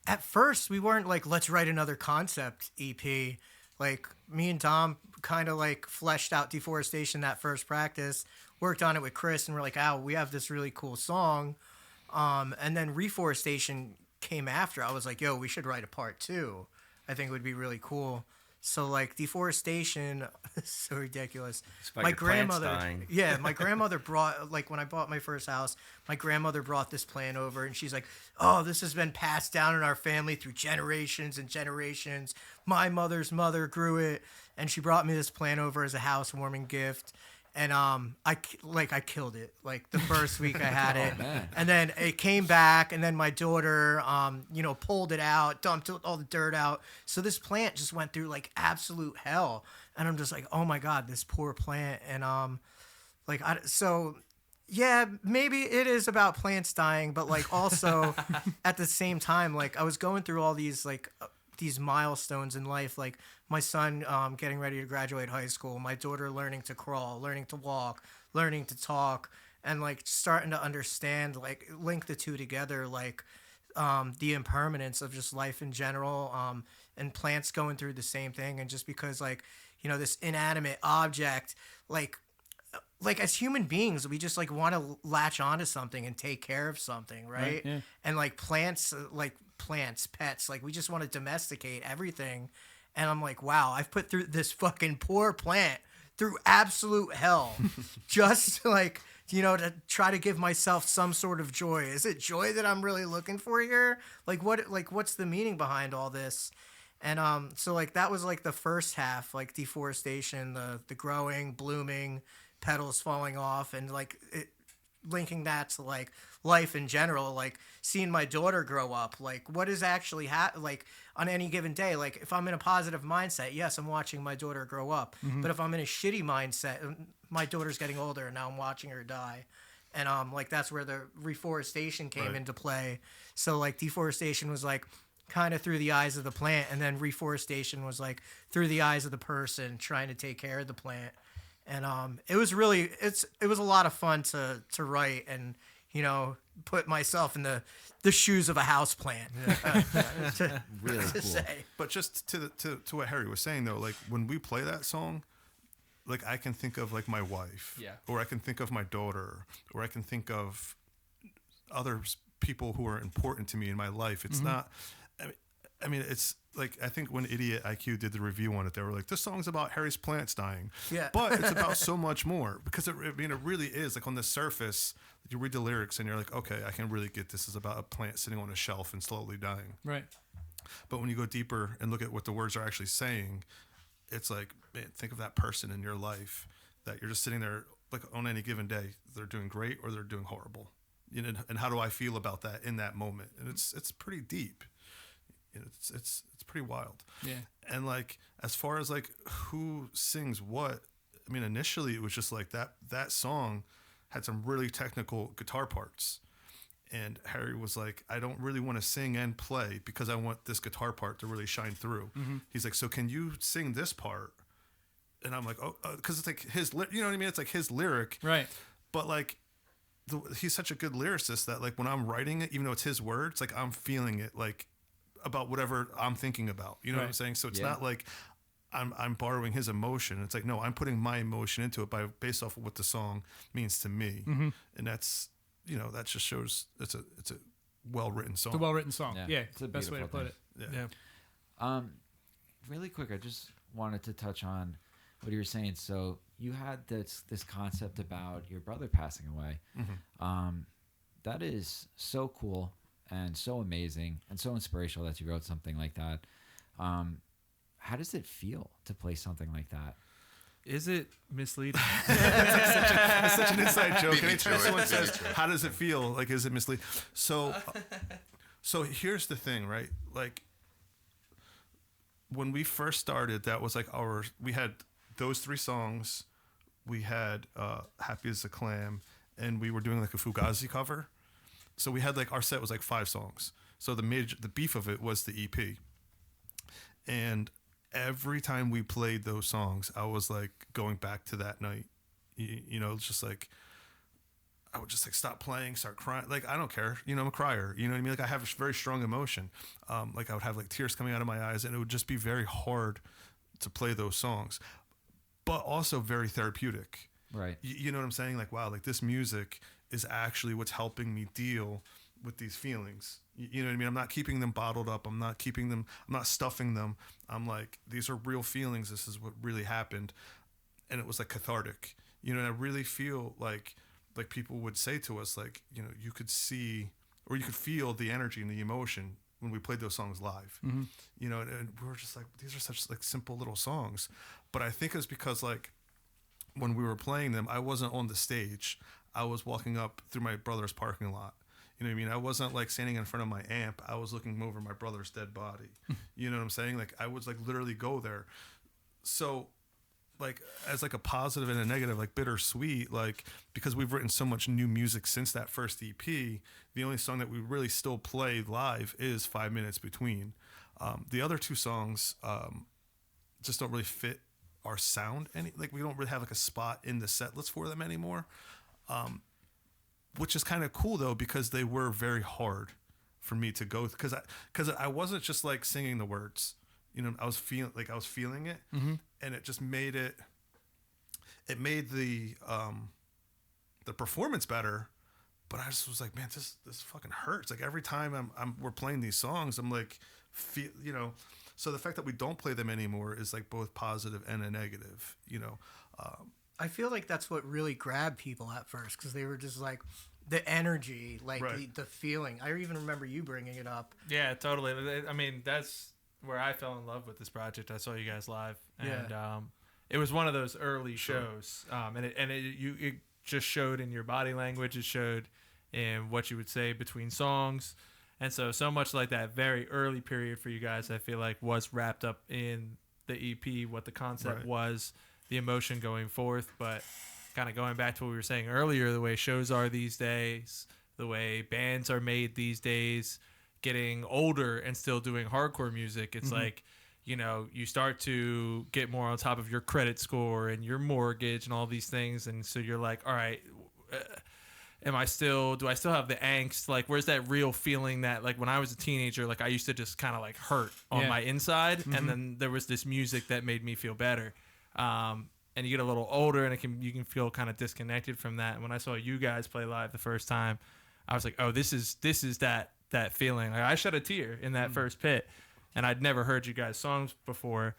at first we weren't like, let's write another concept EP. Like me and Dom kind of like fleshed out Deforestation that first practice, worked on it with Chris, and we're like, oh, we have this really cool song. And then Reforestation came after. I was like, yo, we should write a part 2. I think it would be really cool. So like Deforestation, so ridiculous. My grandmother, yeah, my grandmother brought, like when I bought my first house, my grandmother brought this plant over, and she's like, oh, this has been passed down in our family through generations and generations. My mother's mother grew it, and she brought me this plant over as a housewarming gift. And I killed it. Like the first week I had it, and then it came back, and then my daughter, pulled it out, dumped all the dirt out. So this plant just went through like absolute hell, and I'm just like, oh my god, this poor plant. And yeah, maybe it is about plants dying, but like also at the same time, like I was going through all these like these milestones in life, like my son getting ready to graduate high school, my daughter learning to crawl, learning to walk, learning to talk, and like starting to understand, like link the two together, like the impermanence of just life in general, and plants going through the same thing. And just because like, this inanimate object, like as human beings, we just like want to latch onto something and take care of something, right? Yeah. And like plants, pets, like we just want to domesticate everything. And I'm like, wow, I've put through this fucking poor plant through absolute hell just like, to try to give myself some sort of joy. Is it joy that I'm really looking for here? What's the meaning behind all this? And so like that was like the first half, like Deforestation, the growing, blooming, petals falling off, and like it, linking that to like life in general, like seeing my daughter grow up, like what is actually like on any given day. Like if I'm in a positive mindset, yes, I'm watching my daughter grow up. But if I'm in a shitty mindset, my daughter's getting older and now I'm watching her die. And like that's where the Reforestation came into play. So like Deforestation was like kind of through the eyes of the plant, and then Reforestation was like through the eyes of the person trying to take care of the plant. And it was really it was a lot of fun to write and put myself in the shoes of a house plant. Really cool. Say. But just to what Harry was saying though, like when we play that song, like I can think of like my wife, or I can think of my daughter, or I can think of other people who are important to me in my life. It's not. I mean, it's like I think when Idiot IQ did the review on it, they were like, "This song's about Harry's plants dying." Yeah, but it's about so much more because it really is. Like on the surface, you read the lyrics and you're like, "Okay, I can really get this is about a plant sitting on a shelf and slowly dying." Right. But when you go deeper and look at what the words are actually saying, it's like, man, think of that person in your life that you're just sitting there like on any given day. They're doing great or they're doing horrible. And how do I feel about that in that moment? And it's pretty deep. It's pretty wild. Yeah. And like as far as like who sings what, I mean initially it was just like that song had some really technical guitar parts. And Harry was like, I don't really want to sing and play because I want this guitar part to really shine through. He's like, so can you sing this part? And I'm like, oh, because it's like his, you know what I mean? It's like his lyric. Right. But like, he's such a good lyricist that like when I'm writing it, even though it's his words, like I'm feeling it like about whatever I'm thinking about. You know what I'm saying? So it's not like I'm borrowing his emotion. It's like, no, I'm putting my emotion into it based off of what the song means to me. And that's, that just shows it's a well-written song. It's a well-written song. Yeah. Yeah. It's a Best way to beautiful put thing. it. Yeah. Really quick, I just wanted to touch on what you were saying. So you had this concept about your brother passing away. That is so cool and so amazing and so inspirational that you wrote something like that. How does it feel to play something like that? Is it misleading? It's such an inside joke. Beat me Anytime to it. someone Beat me says, to it. how does it feel? Like, is it misleading? So here's the thing, right? Like, when we first started, that was like we had those 3 songs. We had Happy as a Clam, and we were doing like a Fugazi cover. So we had like, our set was like 5 songs. So the beef of it was the EP. And every time we played those songs, I was like going back to that night. It's just like, I would just like stop playing, start crying. Like, I don't care. You know, I'm a crier. You know what I mean? Like, I have a very strong emotion. Like, I would have like tears coming out of my eyes, and it would just be very hard to play those songs, but also very therapeutic. Right. You know what I'm saying? Like, wow, like this music is actually what's helping me deal with these feelings. You know what I mean? I'm not keeping them bottled up. I'm not stuffing them. I'm like, these are real feelings. This is what really happened. And it was like cathartic. You know, and I really feel like people would say to us, like, you know, you could see or you could feel the energy and the emotion when we played those songs live. You know, and we were just like, these are such like simple little songs. But I think it's because like when we were playing them, I wasn't on the stage. I was walking up through my brother's parking lot. You know what I mean? I wasn't like standing in front of my amp. I was looking over my brother's dead body. You know what I'm saying? Like, I would like literally go there. So like as like a positive and a negative, like bittersweet, like because we've written so much new music since that first EP, the only song that we really still play live is 5 Minutes Between. The other two songs just don't really fit our sound any, like we don't really have like a spot in the set list for them anymore. Which is kind of cool though, because they were very hard for me to go, because I wasn't just like singing the words, you know, I was feeling it, and it just made it made the performance better. But I just was like, man, this fucking hurts. Like every time we're playing these songs, I'm like, you know. So the fact that we don't play them anymore is like both positive and a negative, you know. I feel like that's what really grabbed people at first, because they were just like the energy, like Right. the feeling. I even remember you bringing it up. Yeah, totally. I mean, that's where I fell in love with this project. I saw you guys live, and it was one of those early shows, and it just showed in your body language. It showed in what you would say between songs, and so much like that very early period for you guys, I feel like was wrapped up in the EP, what the concept Right. was, the emotion going forth. But kind of going back to what we were saying earlier, the way shows are these days, the way bands are made these days, getting older and still doing hardcore music, it's like, you know, you start to get more on top of your credit score and your mortgage and all these things, and so you're like, all right, do I still have the angst? Like, where's that real feeling that, like, when I was a teenager, like, I used to just kind of like hurt on my inside, and then there was this music that made me feel better. And you get a little older, and you can feel kind of disconnected from that. And when I saw you guys play live the first time, I was like, oh, this is that feeling. Like, I shed a tear in that first pit, and I'd never heard you guys' songs before.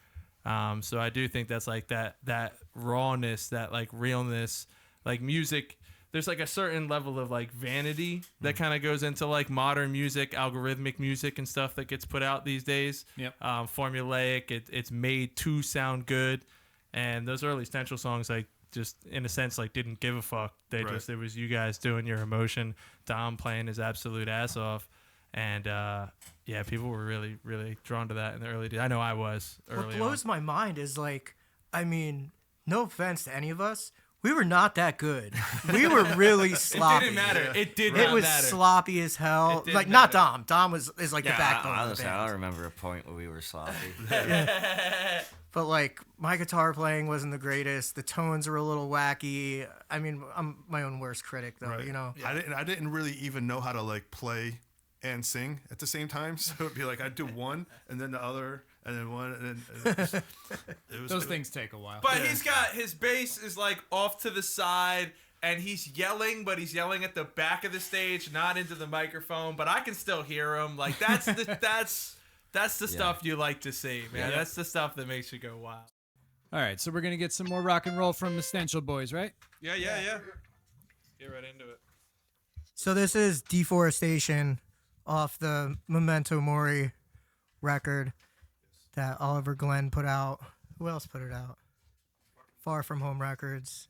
So I do think that's like that rawness, that like realness, like music. There's like a certain level of like vanity that kind of goes into like modern music, algorithmic music and stuff that gets put out these days. Yep. Formulaic. It's made to sound good. And those early Stential songs, like, just in a sense, like, didn't give a fuck. It was you guys doing your emotion, Dom playing his absolute ass off. And yeah, people were really, really drawn to that in the early days. I know I was early What blows my mind is, like, I mean, no offense to any of us, we were not that good. We were really sloppy. It didn't matter. It did It not was matter. sloppy as hell. It didn't Like, not matter. Dom. Dom is like the backbone of the honestly, I band. don't remember a point where we were sloppy. But like, my guitar playing wasn't the greatest. The tones were a little wacky. I mean, I'm my own worst critic, though. Right. You know. I didn't really even know how to like play and sing at the same time. So it'd be like I'd do one and then the other and then one and then it was Those things take a while. But he's got his bass is like off to the side, and he's yelling, but he's yelling at the back of the stage, not into the microphone. But I can still hear him. Like, that's the stuff you like to see, man. Yeah. That's the stuff that makes you go wild. All right, so we're gonna get some more rock and roll from the Stential boys, right? Yeah. Get right into it. So this is Deforestation off the Memento Mori record that Oliver Glenn put out. Who else put it out? Far From Home Records.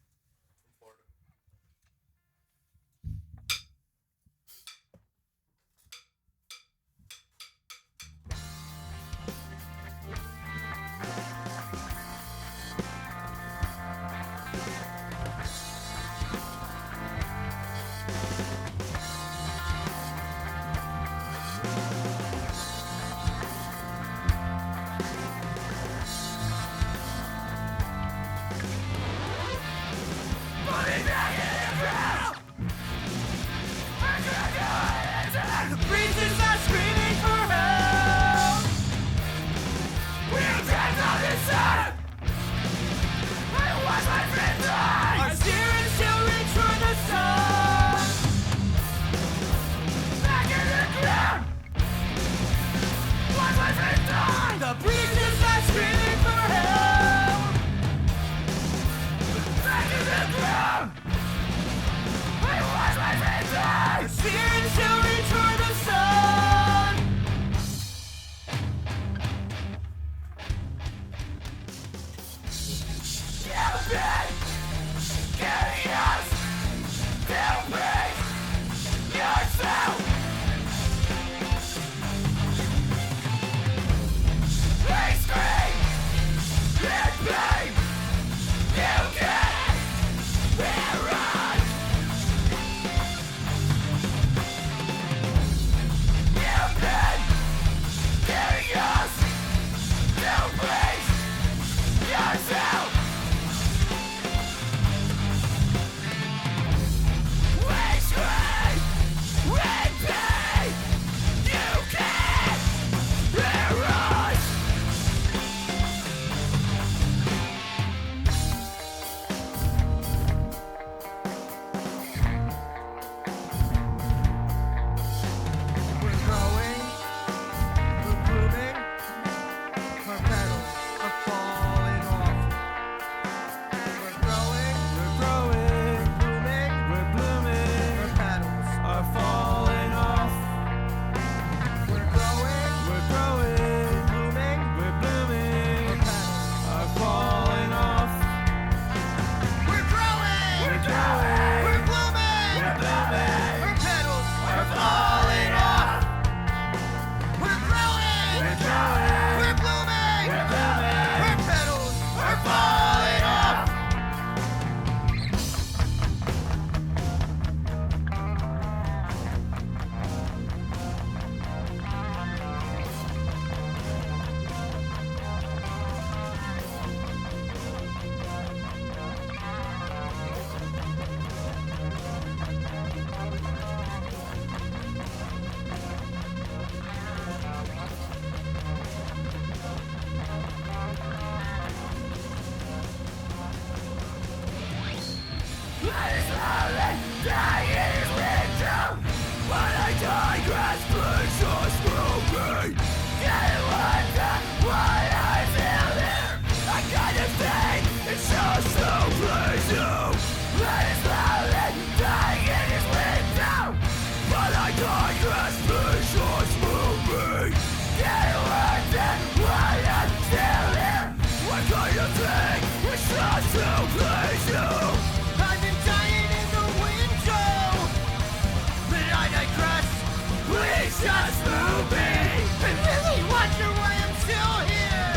just moving. I really wonder why I'm still here.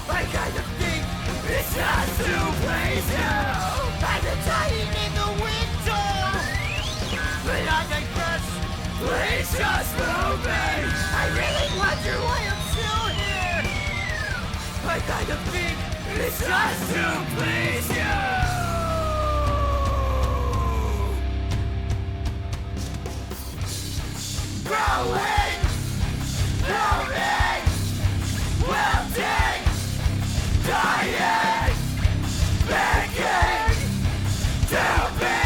I kind of think it's just to please you. I've been dying in the window, but I digress. Please just move me. I really wonder why I'm still here. I kind of think it's just to please you. Growing, moving, wilting, dying, begging to be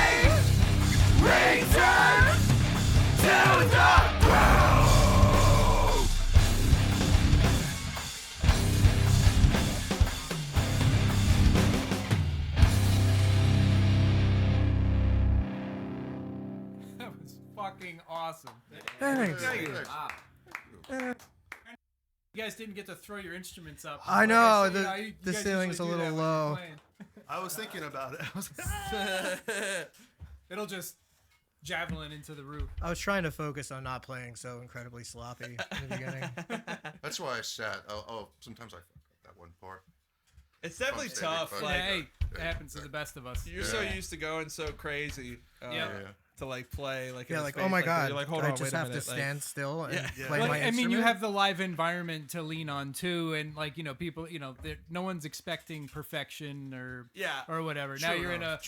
returned to the ground. That was fucking awesome. Thanks. You guys didn't get to throw your instruments up. I know, Like the- you know, you the guys ceiling's usually a do little that when you're low. playing. I was thinking about it. It'll just javelin into the roof. I was trying to focus on not playing so incredibly sloppy in the beginning. That's why I sat. Sometimes I fuck up that one part. It's definitely Pump steady, tough. but- Like Hey, it happens to the best of us. you're so used to going so crazy. Yeah. To like play like in Yeah, a like, space oh my like that. god, You're like, hold I on, just wait a have minute. to like, stand still and Yeah. play Well, my I mean, you instrument? have the live environment to lean on too, and like people, no one's expecting perfection or whatever. Now you're in a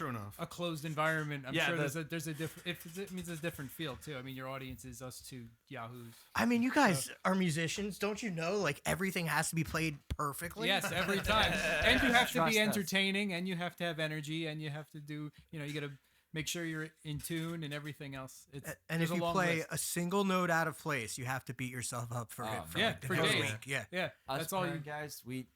closed environment. I'm Yeah, sure the- there's a different. It means a different feel too. I mean, your audience is us two yahoos. I mean, you guys are musicians, don't you know? Like everything has to be played perfectly. Yes, every time, and you have to Trust be us. entertaining, and you have to have energy, and you have to do. You got to make sure you're in tune and everything else. It's And there's if a you long play list. a single note out of place, you have to beat yourself up for it for yeah, like the for next days. week. Yeah. Yeah, Us that's all PERN you. guys, we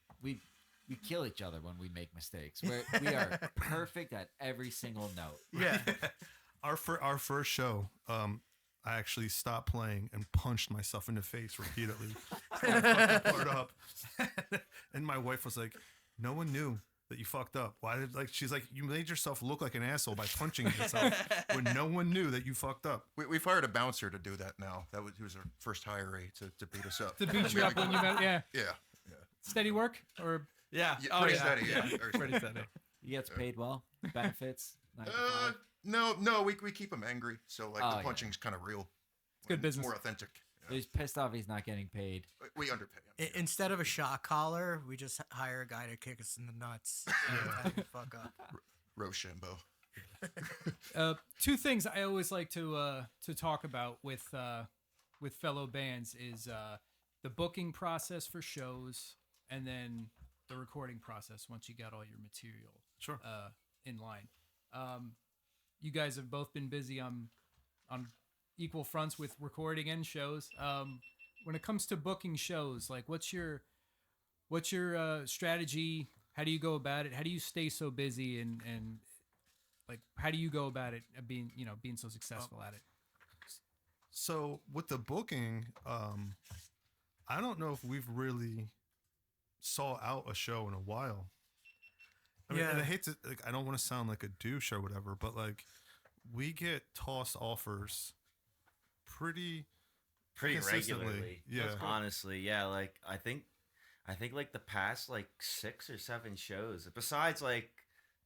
kill each other when we make mistakes. We are perfect at every single note. Yeah. Our first show, I actually stopped playing and punched myself in the face repeatedly. Trying to fuck the part up. And my wife was like, "No one knew that you fucked up. Why did she's like, you made yourself look like an asshole by punching yourself when no one knew that you fucked up." We've hired a bouncer to do that now. He was our first hiree to beat us up. To beat you up when you met, yeah. Yeah. Steady work or Yeah. Yeah, pretty steady. Yeah. Very Pretty steady. steady. He gets paid well, benefits. 9 to 5. No, we keep him angry. So Oh, the yeah. punching's kind of real. good It's business. more authentic. So he's pissed off he's not getting paid. We underpay him. Instead of a shock collar, we just hire a guy to kick us in the nuts every time we fuck up. Rochambeau. Two things I always like to talk about with fellow bands is the booking process for shows, and then the recording process once you got all your material in line. You guys have both been busy on equal fronts with recording and shows. When it comes to booking shows, like what's your strategy? How do you go about it? How do you stay so busy and like how do you go about it being so successful at it? So with the booking, I don't know if we've really saw out a show in a while. I mean, and I hate to, like, I don't want to sound like a douche or whatever, but like we get tossed offers pretty consistently. regularly. Yeah. Honestly, yeah. Like I think like the past like 6 or 7 shows, besides like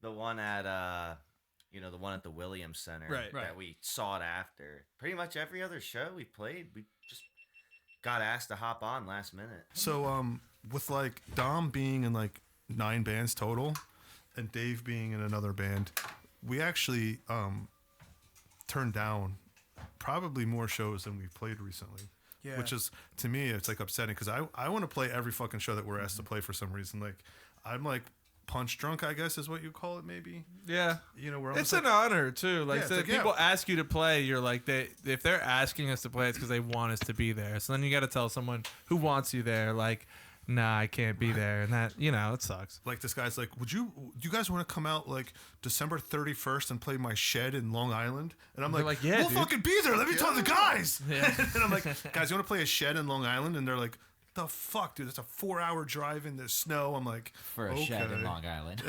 the one at the one at the Williams Center Right. that we sought after. Pretty much every other show we played, we just got asked to hop on last minute. So with like Dom being in like 9 bands total and Dave being in another band, we actually turned down probably more shows than we've played recently. Yeah. Which is, to me, it's like upsetting because I want to play every fucking show that we're asked to play for some reason. Like I'm like punch drunk, I guess is what you call it, maybe. Yeah. Where It's like, an honor too. Like, Yeah, so it's like, people ask you to play, you're like if they're asking us to play, it's because they want us to be there. So then you got to tell someone who wants you there, like, nah, I can't be there, and that it sucks. like this guy's like, do you guys want to come out like December 31st and play my shed in Long Island? And I'm like, yeah, we'll dude. fucking be there. Let me tell the guys. Yeah. And I'm like, guys, you want to play a shed in Long Island? And they're like, the fuck, dude? That's a 4-hour drive in the snow. I'm like, For a shed in Long Island.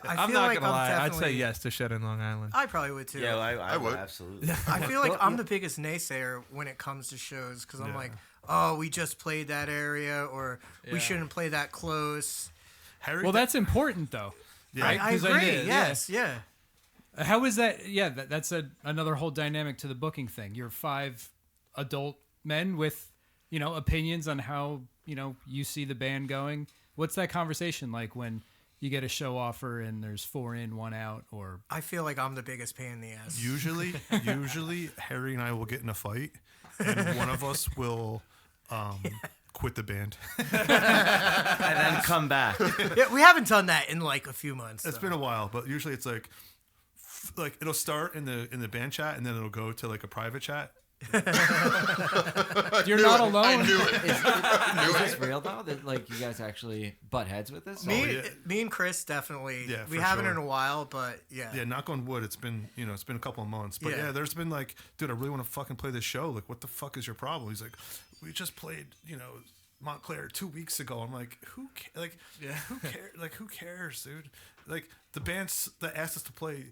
I'm not gonna lie. I'd say yes to Shed in Long Island. I probably would too. Yeah, I would would. absolutely. I feel like I'm the biggest naysayer when it comes to shows because I'm like, oh, we just played that area, or we shouldn't play that close. Harry. Well, that's important though. Right? I 'Cause agree. did, Yes, yeah. How is that? Yeah, that's another whole dynamic to the booking thing. You're 5 adult men with, opinions on how, you see the band going. What's that conversation like when you get a show offer and there's 4 in, 1 out, or I feel like I'm the biggest pain in the ass. Usually, Harry and I will get in a fight, and one of us will quit the band. And then come back. Yeah, we haven't done that in like a few months. It's been a while, but usually it's like it'll start in the band chat, and then it'll go to like a private chat. you're not alone. I knew it. Is this real though? That like you guys actually butt heads with this? me and Chris definitely. Yeah, we for haven't sure. in a while, but yeah. Yeah, knock on wood. It's been a couple of months, but Yeah. yeah, there's been like, dude, I really want to fucking play this show. Like, what the fuck is your problem? He's like, we just played, Montclair 2 weeks ago. I'm like, who cares? Like, who cares, dude? Like, the bands that asked us to play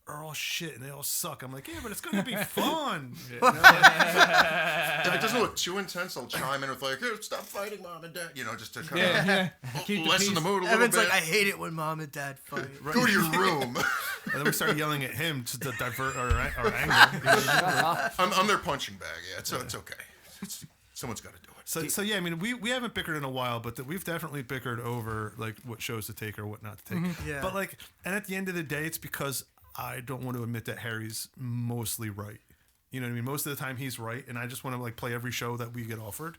are all shit and they all suck. I'm like, yeah, but it's gonna be fun. If it doesn't look too intense, I'll chime in with like, hey, stop fighting, mom and dad. Just to kind of Keep the lessen the peace. mood a little Evan's bit. like, I hate it when mom and dad fight. Go to your room. And then we started yelling at him to divert our anger. I'm their punching bag. Yeah, so it's okay. Someone's got to do it. So yeah, I mean, we haven't bickered in a while, but we've definitely bickered over like what shows to take or what not to take. Yeah. But like, and at the end of the day, it's because I don't want to admit that Harry's mostly right. You know what I mean? Most of the time he's right, and I just want to like play every show that we get offered.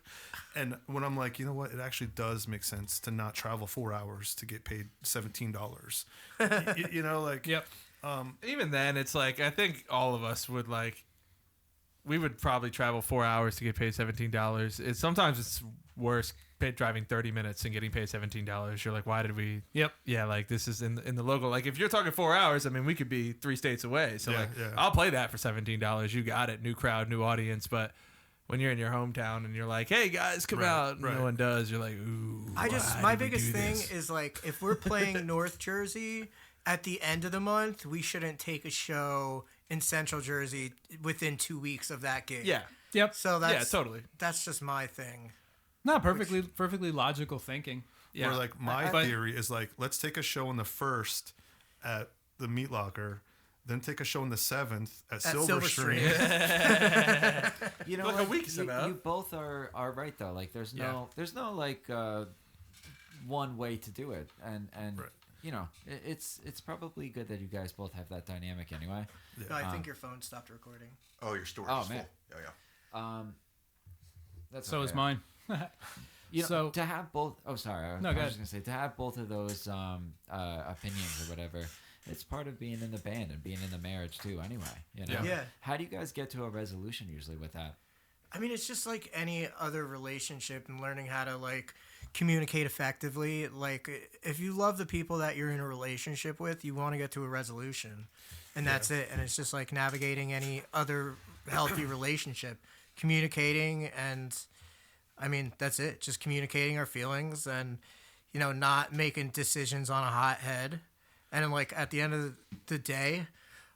And when I'm like, you know what, it actually does make sense to not travel 4 hours to get paid $17. Yep. Even then, it's like I think all of us would like. We would probably travel 4 hours to get paid $17. Sometimes it's worse driving 30 minutes and getting paid $17. You're like, why did we? Yep. Yeah, like this is in the local. Like if you're talking 4 hours, I mean, we could be 3 states away. So Yeah, like, yeah. I'll play that for $17. You got it. New crowd, new audience. But when you're in your hometown and you're like, hey guys, come out, and no one does. You're like, ooh. My biggest thing is like, if we're playing North Jersey at the end of the month, we shouldn't take a show in Central Jersey within 2 weeks of that gig. Yeah. Yep. So that's totally. That's just my thing. No, perfectly logical thinking. Yeah. Where like my theory is like, let's take a show on the 1st at the Meat Locker, then take a show on the 7th at Silver Stream. You know, Like a what? week's enough. You both are right though. Like there's no like one way to do it, and Right. it's probably good that you guys both have that dynamic anyway. No, I think your phone stopped recording. Oh, your story Oh, is man. full. Yeah. That's So okay. is mine. So- to have both. Oh, sorry. No, I go was ahead. just gonna say to have both of those opinions or whatever. It's part of being in the band and being in the marriage too. Anyway, Yeah. How do you guys get to a resolution usually with that? I mean, it's just like any other relationship and learning how to like communicate effectively. Like, if you love the people that you're in a relationship with, you want to get to a resolution, and that's it. And it's just like navigating any other healthy relationship, communicating, and I mean, that's it. Just communicating our feelings and, not making decisions on a hot head. And then, like, at the end of the day,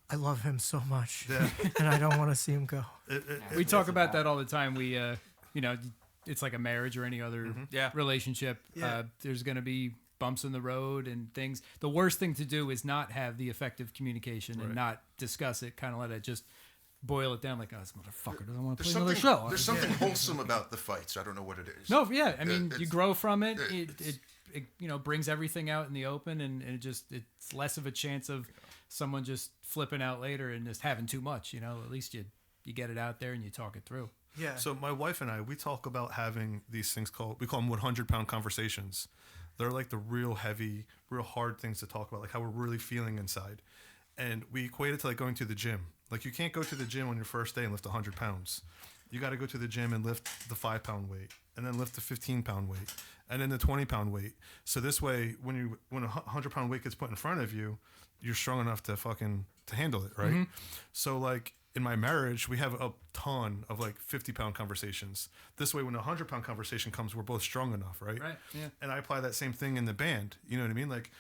I love him so much, and I don't want to see him go. We talk about that all the time. We, it's like a marriage or any other relationship. Yeah. There's going to be bumps in the road and things. The worst thing to do is not have the effective communication and not discuss it. Kind of let it just boil it down. Like, oh, this motherfucker doesn't want to play another show. There's something wholesome about the fights. I don't know what it is. No, yeah. I mean, you It's- grow from it. It brings everything out in the open, and it's less of a chance of someone just flipping out later and just having too much. At least you get it out there and you talk it through. Yeah. So my wife and I, we talk about having these things we call them 100-pound conversations. They're like the real heavy, real hard things to talk about, like how we're really feeling inside. And we equate it to like going to the gym. Like you can't go to the gym on your first day and lift 100 pounds. You got to go to the gym and lift the 5-pound weight, and then lift the 15-pound weight, and then the 20-pound weight. So this way, when a 100-pound weight gets put in front of you, you're strong enough to handle it, right? So like in my marriage, we have a ton of like 50-pound conversations. This way, when a 100-pound conversation comes, we're both strong enough, right? Right. Yeah. And I apply that same thing in the band. You know what I mean? Like,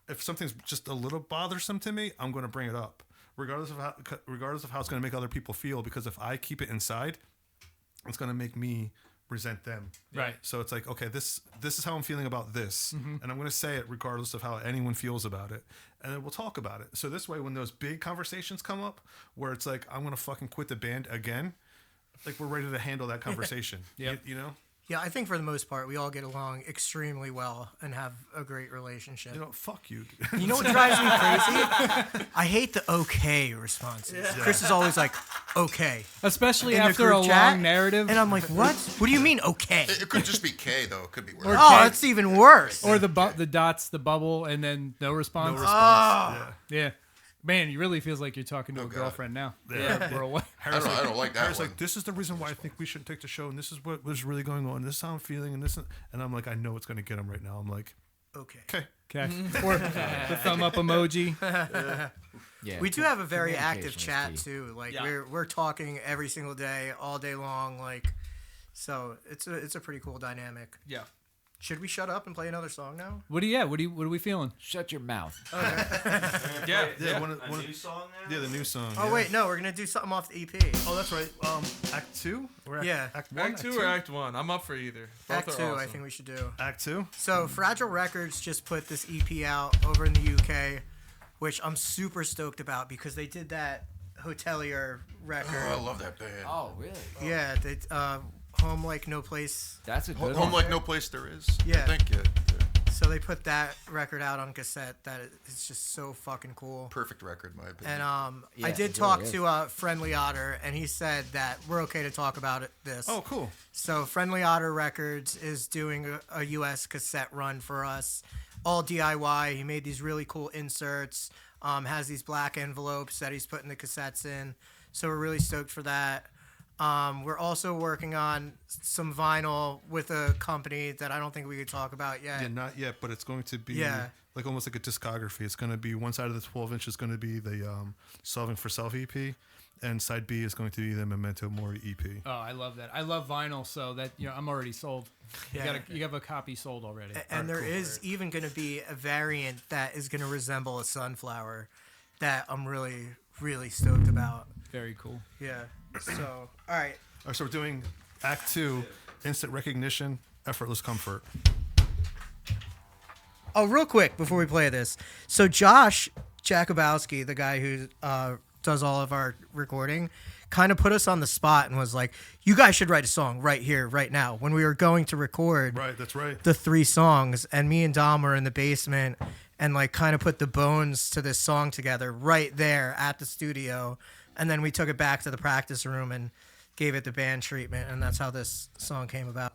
if something's just a little bothersome to me, I'm going to bring it up, regardless of how it's going to make other people feel. Because if I keep it inside, it's going to make me resent them. Right. So it's like, okay, this is how I'm feeling about this, and I'm going to say it regardless of how anyone feels about it, and then we'll talk about it. So this way, when those big conversations come up, where it's like, I'm going to fucking quit the band again, like we're ready to handle that conversation. Yep. You know? Yeah, I think for the most part, we all get along extremely well and have a great relationship. You know, fuck you. You know what drives me crazy? I hate the okay responses. Chris is always like, okay. Especially In the after a group chat, long narrative. And I'm like, what? What do you mean, okay? It could just be K though. It could be worse. Oh, it's even worse. or the dots, the bubble, and then no response. Oh. Yeah. Man, it really feels like you're talking to a God. girlfriend now. Yeah. We're away. I don't like that Harry's one. like, this is the reason why I think we shouldn't take the show, and this is what was really going on. This is how I'm feeling, and I'm like, I know it's going to get him right now. I'm like, Okay. okay. Okay. Or the thumb up emoji. Yeah, We do have a very active communication is chat key. too. Like Yeah. we're talking every single day, all day long. Like, so it's a pretty cool dynamic. Yeah. Should we shut up and play another song now? What are we feeling? Shut your mouth. Yeah. Yeah, song yeah, the new song. Oh yeah. wait, no, we're gonna do something off the EP. Oh, that's right. Act 2? Or Yeah. Act 1? Act 2 or Act 1? I'm up for either. Both Act are 2, I awesome. think we should do. Act 2? So Fragile Records just put this EP out over in the UK, which I'm super stoked about because they did that Hotelier record. Oh, I love that band. Oh, really? Yeah, they Home Like No Place. That's a good Home one. like no place there is. Yeah. I think So they put that record out on cassette. That it's just so fucking cool. perfect record, in my opinion. And Yeah, I it did really talk is. to Friendly Otter, and he said that we're okay to talk about this. Oh, cool. So Friendly Otter Records is doing a US cassette run for us, all DIY. He made these really cool inserts. Has these black envelopes that he's putting the cassettes in. So we're really stoked for that. We're also working on some vinyl with a company that I don't think we could talk about yet. Yeah, not yet, but it's going to be Yeah. like almost like a discography. It's going to be one side of the 12-inch is going to be the Solving for Self EP, and side B is going to be the Memento Mori EP. Oh, I love that. I love vinyl, so that I'm already sold. Yeah. You have a copy sold already. And there is even going to be a variant that is going to resemble a sunflower that I'm really, really stoked about. Very cool. Yeah. So, all right. All right, so we're doing Act 2, Instant Recognition, Effortless Comfort. Oh, real quick before we play this. So Josh Jakubowski, the guy who does all of our recording, kind of put us on the spot and was like, you guys should write a song right here, right now. When we were going to record Right, that's right. the 3 songs, and me and Dom were in the basement and like kind of put the bones to this song together right there at the studio. And then we took it back to the practice room and gave it the band treatment. And that's how this song came about.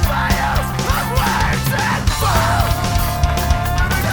Fire of words and fire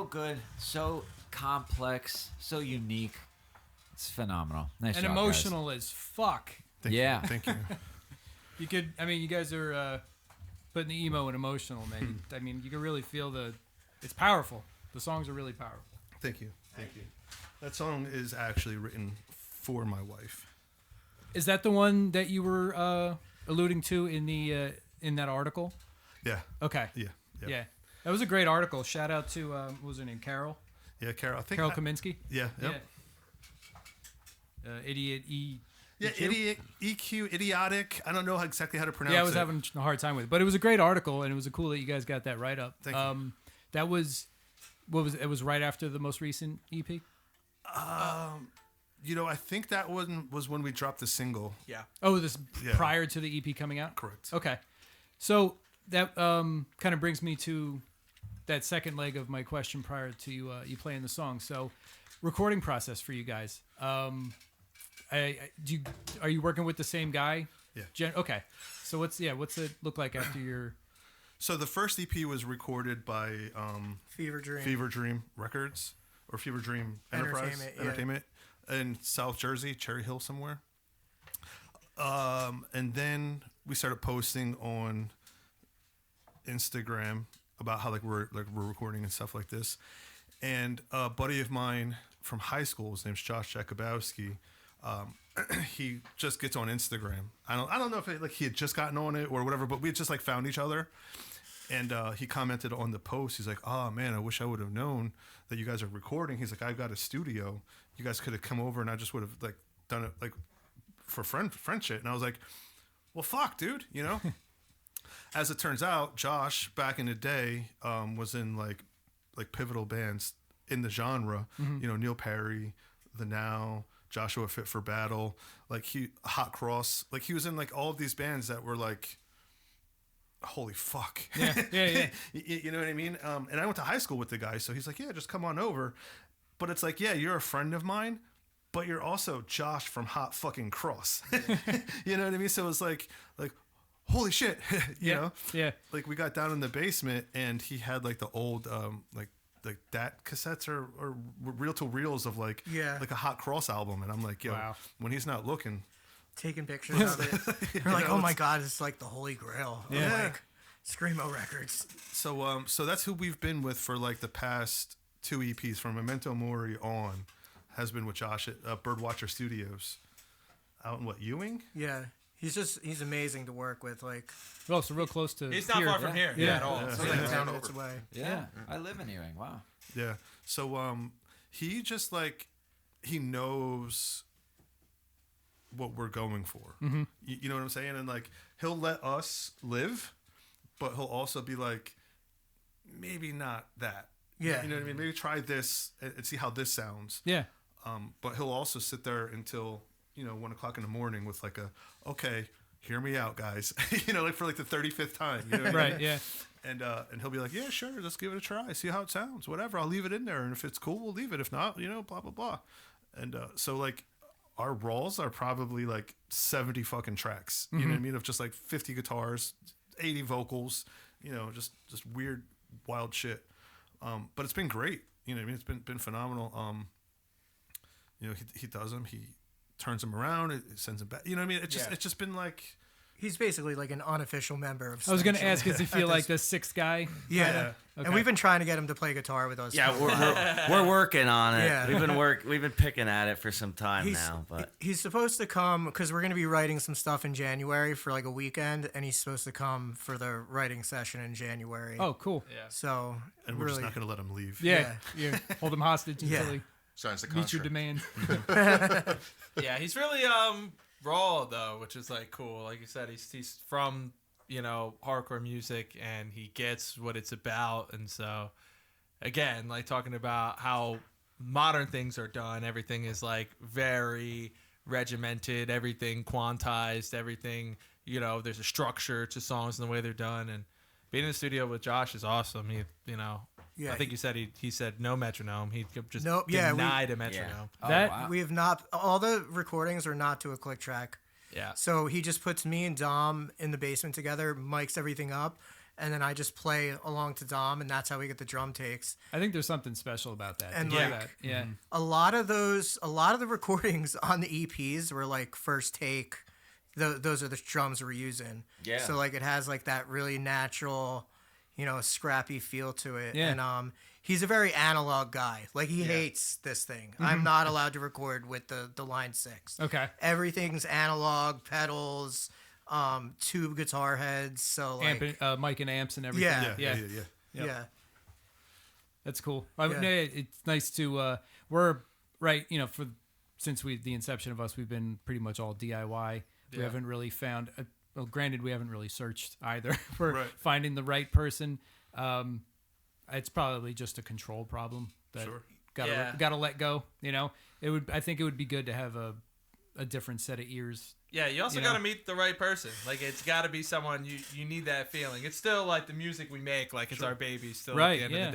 good, so complex, so unique. It's phenomenal. Nice And job, emotional as fuck. Yeah. Thank you. You could, I mean, you guys are putting the emo and emotional, man. I mean, you can really feel it's powerful. The songs are really powerful. Thank you. Thank you. That song is actually written for my wife. Is that the one that you were alluding to in that article? Yeah. Okay. Yeah. That was a great article. Shout out to what was her name? Carol. Yeah, Carol. I think Carol Kaminsky. Yeah. Yep. Idiot E. Yeah, EQ? idiot, EQ, idiotic. I don't know exactly how to pronounce it. Yeah, I was having a hard time with it, but it was a great article, and it was cool that you guys got that right up. Thank you. That was it was right after the most recent EP. I think that one was when we dropped the single. Yeah. Oh, this Yeah. prior to the EP coming out. Correct. Okay, so that kind of brings me to that second leg of my question prior to you playing the song. So, recording process for you guys. Are you working with the same guy? Yeah. Okay. So what's it look like after your? So the first EP was recorded by Fever Dream. Fever Dream Records or Fever Dream Entertainment in South Jersey, Cherry Hill somewhere. And then we started posting on Instagram about how we're recording and stuff like this. And a buddy of mine from high school, his name's Josh Jakubowski. He just gets on Instagram. I don't know if he had just gotten on it or whatever, but we had just found each other. And he commented on the post. He's like, "Oh man, I wish I would have known that you guys are recording." He's like, "I've got a studio. You guys could have come over, and I just would have done it for friend shit." And I was like, "Well, fuck, dude, you know." As it turns out, Josh back in the day was in like pivotal bands in the genre. Mm-hmm. Neil Perry, The Now, Joshua Fit for Battle, Hot Cross. He was in all of these bands that were holy fuck. Yeah. You know what I mean? And I went to high school with the guy, so he's like, "Yeah, just come on over." But it's yeah, you're a friend of mine, but you're also Josh from Hot fucking Cross. You know what I mean? So it's like holy shit, you know? Yeah. We got down in the basement and he had the old that cassettes or reel to reels of a Hot Cross album, and I'm like, yo, Wow. when he's not looking, Taking pictures of it. You're like, oh my god, it's like the holy grail. Yeah. Of Screamo Records. so that's who we've been with for the past 2 EPs from Memento Mori on, has been with Josh at Birdwatcher Studios out in Ewing? Yeah. He's amazing to work with. Well, so real close to. He's not here. far from here. Yeah. At all. Yeah. It's Yeah, 10 down minutes over. away. Yeah, I live in Ewing. Wow. Yeah. So he just he knows what we're going for. Mm-hmm. You know what I'm saying? And he'll let us live, but he'll also be maybe not that. Yeah. You know what I mean? Maybe try this and see how this sounds. Yeah. But he'll also sit there until 1 o'clock in the morning with okay, hear me out, guys. For the 35th time. You know what I Right. mean? Yeah. And he'll be like, "Yeah, sure, let's give it a try, see how it sounds, whatever. I'll leave it in there, and if it's cool, we'll leave it. If not, blah blah blah." And so our rolls are probably 70 fucking tracks. You know what I mean? Of just 50 guitars, 80 vocals. Just weird, wild shit. But it's been great. You know what I mean? It's been phenomenal. He does them. He turns them around. It sends them back. You know what I mean? It's just been He's basically an unofficial member of I was going to Stential. ask, does he feel like the sixth guy? Yeah. Okay. And we've been trying to get him to play guitar with us. Yeah, we're working on it. Yeah. We've been picking at it for some time now, but He's supposed to come because we're going to be writing some stuff in January for a weekend, and he's supposed to come for the writing session in January. Oh, cool. Yeah. So and we're really, just not going to let him leave. Yeah. You hold him hostage until Yeah. he Signs the meets your contract. demand. Yeah, he's really raw though, which is cool. Like you said, he's from hardcore music and he gets what it's about. And so again, talking about how modern things are done, everything is very regimented, everything quantized, everything there's a structure to songs and the way they're done. And being in the studio with Josh is awesome. He Yeah, I think you said he said no metronome. He just Nope, yeah, we- denied a metronome. Oh, That- wow. we have not. All the recordings are not to a click track. Yeah. So he just puts me and Dom in the basement together, mics everything up, and then I just play along to Dom, and that's how we get the drum takes. I think there's something special about that. And to hear like- that. Yeah. A lot of the recordings on the EPs were like first take. Those are the drums we're using. Yeah. So like it has like that really natural, scrappy feel to it. Yeah. And he's a very analog guy. Like he hates this thing. I'm not allowed to record with the Line 6. Okay. Everything's analog, pedals, tube guitar heads. So like Mic and amps and everything. Yeah. Yeah. yeah. Yep. That's cool. Yeah. It's nice to we're right. Since the inception of us, we've been pretty much all DIY. We haven't really found. Well, granted, we haven't really searched either for finding the right person. It's probably just a control problem that gotta let go. I think it would be good to have a different set of ears. Yeah, you also got to meet the right person. Like, it's got to be someone you need that feeling. It's still like the music we make, like it's our baby. Still, Right, at the end of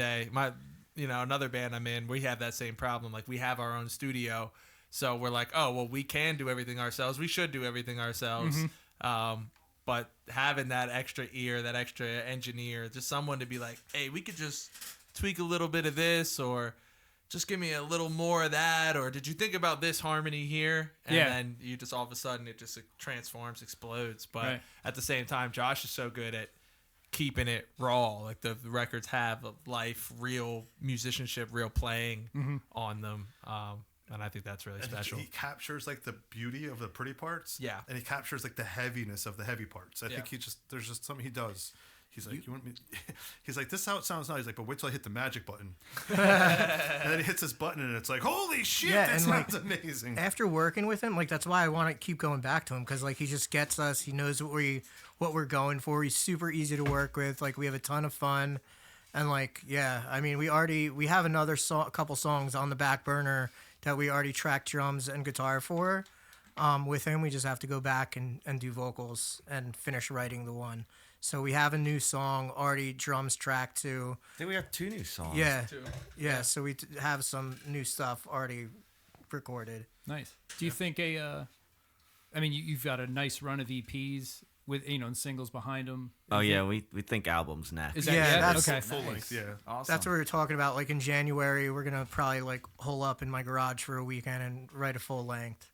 the day, another band I'm in, we have that same problem. Like, we have our own studio, so we're like, oh well, we can do everything ourselves. We should do everything ourselves. But having that extra ear, that extra engineer, just someone to be like, hey, we could just tweak a little bit of this, or just give me a little more of that, or did you think about this harmony here? And then you just all of a sudden it just transforms, explodes. But at the same time, Josh is so good at keeping it raw. Like the records have a life, real musicianship, real playing on them. And I think that's really special. He captures like the beauty of the pretty parts. Yeah. And he captures like the heaviness of the heavy parts. I think there's just something he does. He's like, you want me? He's like, this is how it sounds now. He's like, but wait till I hit the magic button. And then he hits his button, and it's like, holy shit, that sounds amazing. After working with him, like that's why I want to keep going back to him, because like he just gets us. He knows what we're going for. He's super easy to work with. Like we have a ton of fun, and like I mean, we have another couple songs on the back burner that we already tracked drums and guitar for. With him, we just have to go back and do vocals and finish writing the one. So we have a new song already, drums tracked to. I think we have 2 new songs. Yeah. So we have some new stuff already recorded. Nice. Do you think I mean, you've got a nice run of EPs with and singles behind them. We think albums next. Is that that's okay? Full Nice. length, yeah. Awesome. That's what we were talking about. Like in January, we're gonna probably like hole up in my garage for a weekend and write a full length.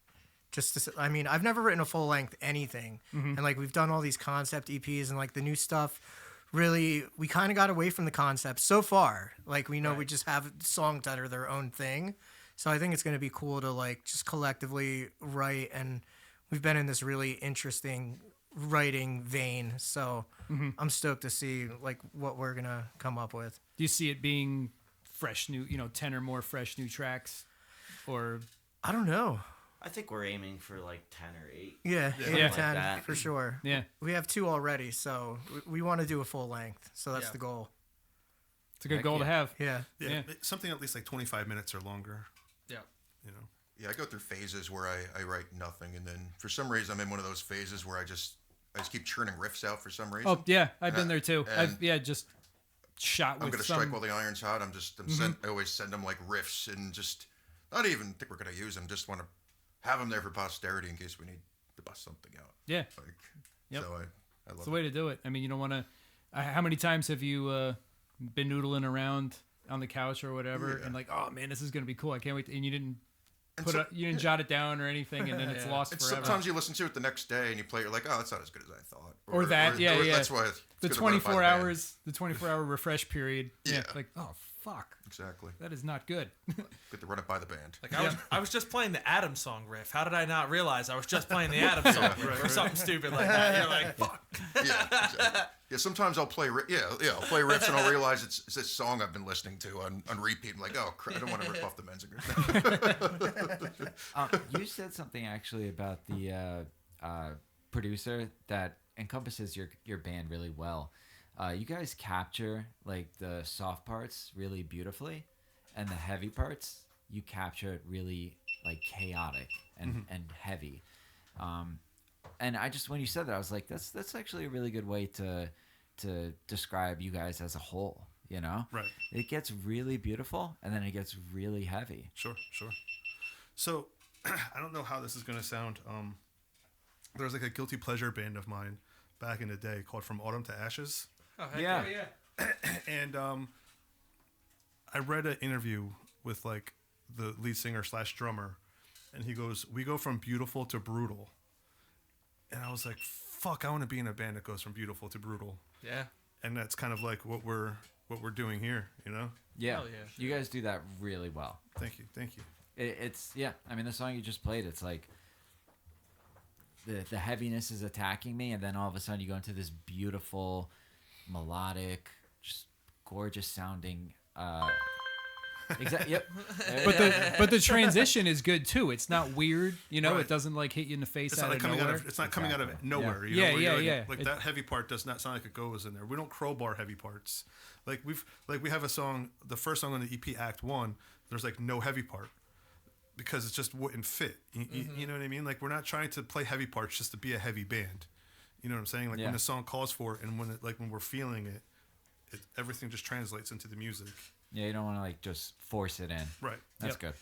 I mean, I've never written a full length anything, and like we've done all these concept EPs and like the new stuff. Really, we kind of got away from the concept so far. Like we know we just have songs that are their own thing. So I think it's gonna be cool to like just collectively write, and we've been in this really interesting writing vein. So I'm stoked to see like what we're gonna come up with. Do you see it being fresh new, 10 or more fresh new tracks, or I don't know. I think we're aiming for like 10 or 8. Yeah, 8 or Yeah. 10 Like that. for sure. Yeah. We have 2 already, so we want to do a full length. So that's Yeah. the goal. it's a good Heck goal to yeah. have? Yeah. Yeah. Something at least like 25 minutes or longer. Yeah. Yeah, I go through phases where I write nothing, and then for some reason I'm in one of those phases where I just keep churning riffs out for some reason. Oh yeah, I've been there too. And just shot with I'm gonna some. strike while the iron's hot. I always send them like riffs and just not even think we're gonna use them. Just want to have them there for posterity in case we need to bust something out. Yeah, Like, Yep. So I love it's the way to do it. I mean, you don't want to. How many times have you been noodling around on the couch or whatever, and like, oh man, this is gonna be cool. I can't wait. And you didn't you didn't jot it down or anything, and then it's lost And forever. sometimes you listen to it the next day and you play it, you're like, oh, that's not as good as I thought. Or that, yeah. That's why it's the good to run it by 24 the band. hours, the 24-hour refresh period. Yeah. Like, oh fuck, Exactly. that is not good. Good to run it by the band. Like I was just playing the Adam song riff. How did I not realize I was just playing the Adam song riff or something stupid like that? You're like, fuck. Yeah, exactly. Yeah, sometimes I'll play I'll play riffs and I'll realize it's this song I've been listening to on repeat. I'm like, oh crap, I don't want to rip off the Menzinger. You said something actually about the producer that encompasses your band really well. You guys capture like the soft parts really beautifully, and the heavy parts you capture it really like chaotic and heavy. And I just, when you said that, I was like, that's actually a really good way to describe you guys as a whole. You know, Right. It gets really beautiful, and then it gets really heavy. Sure. So, I don't know how this is going to sound. There was like a guilty pleasure band of mine back in the day called From Autumn to Ashes. Oh, heck Yeah. And I read an interview with like the lead singer / drummer, and he goes, "We go from beautiful to brutal," and I was like, "Fuck, I want to be in a band that goes from beautiful to brutal." Yeah. And that's kind of like what we're doing here, you know. Yeah. Hell yeah. You guys do that really well. Thank you. It's yeah. I mean, the song you just played, it's like the heaviness is attacking me, and then all of a sudden you go into this beautiful, melodic, just gorgeous sounding. Yep. But the transition is good too. It's not weird, you know. Right. It doesn't like hit you in the face It's out not of like coming nowhere. out of. It's not coming out of nowhere. You Yeah, know, where yeah, you're yeah. Like that heavy part does not sound like it goes in there. We don't crowbar heavy parts. Like we have a song. The first song on the EP, Act 1. There's like no heavy part because it just wouldn't fit. You know what I mean? Like we're not trying to play heavy parts just to be a heavy band. You know what I'm saying? Like when the song calls for it, and when we're feeling it, everything just translates into the music. Yeah, you don't want to like just force it in. Right. That's good.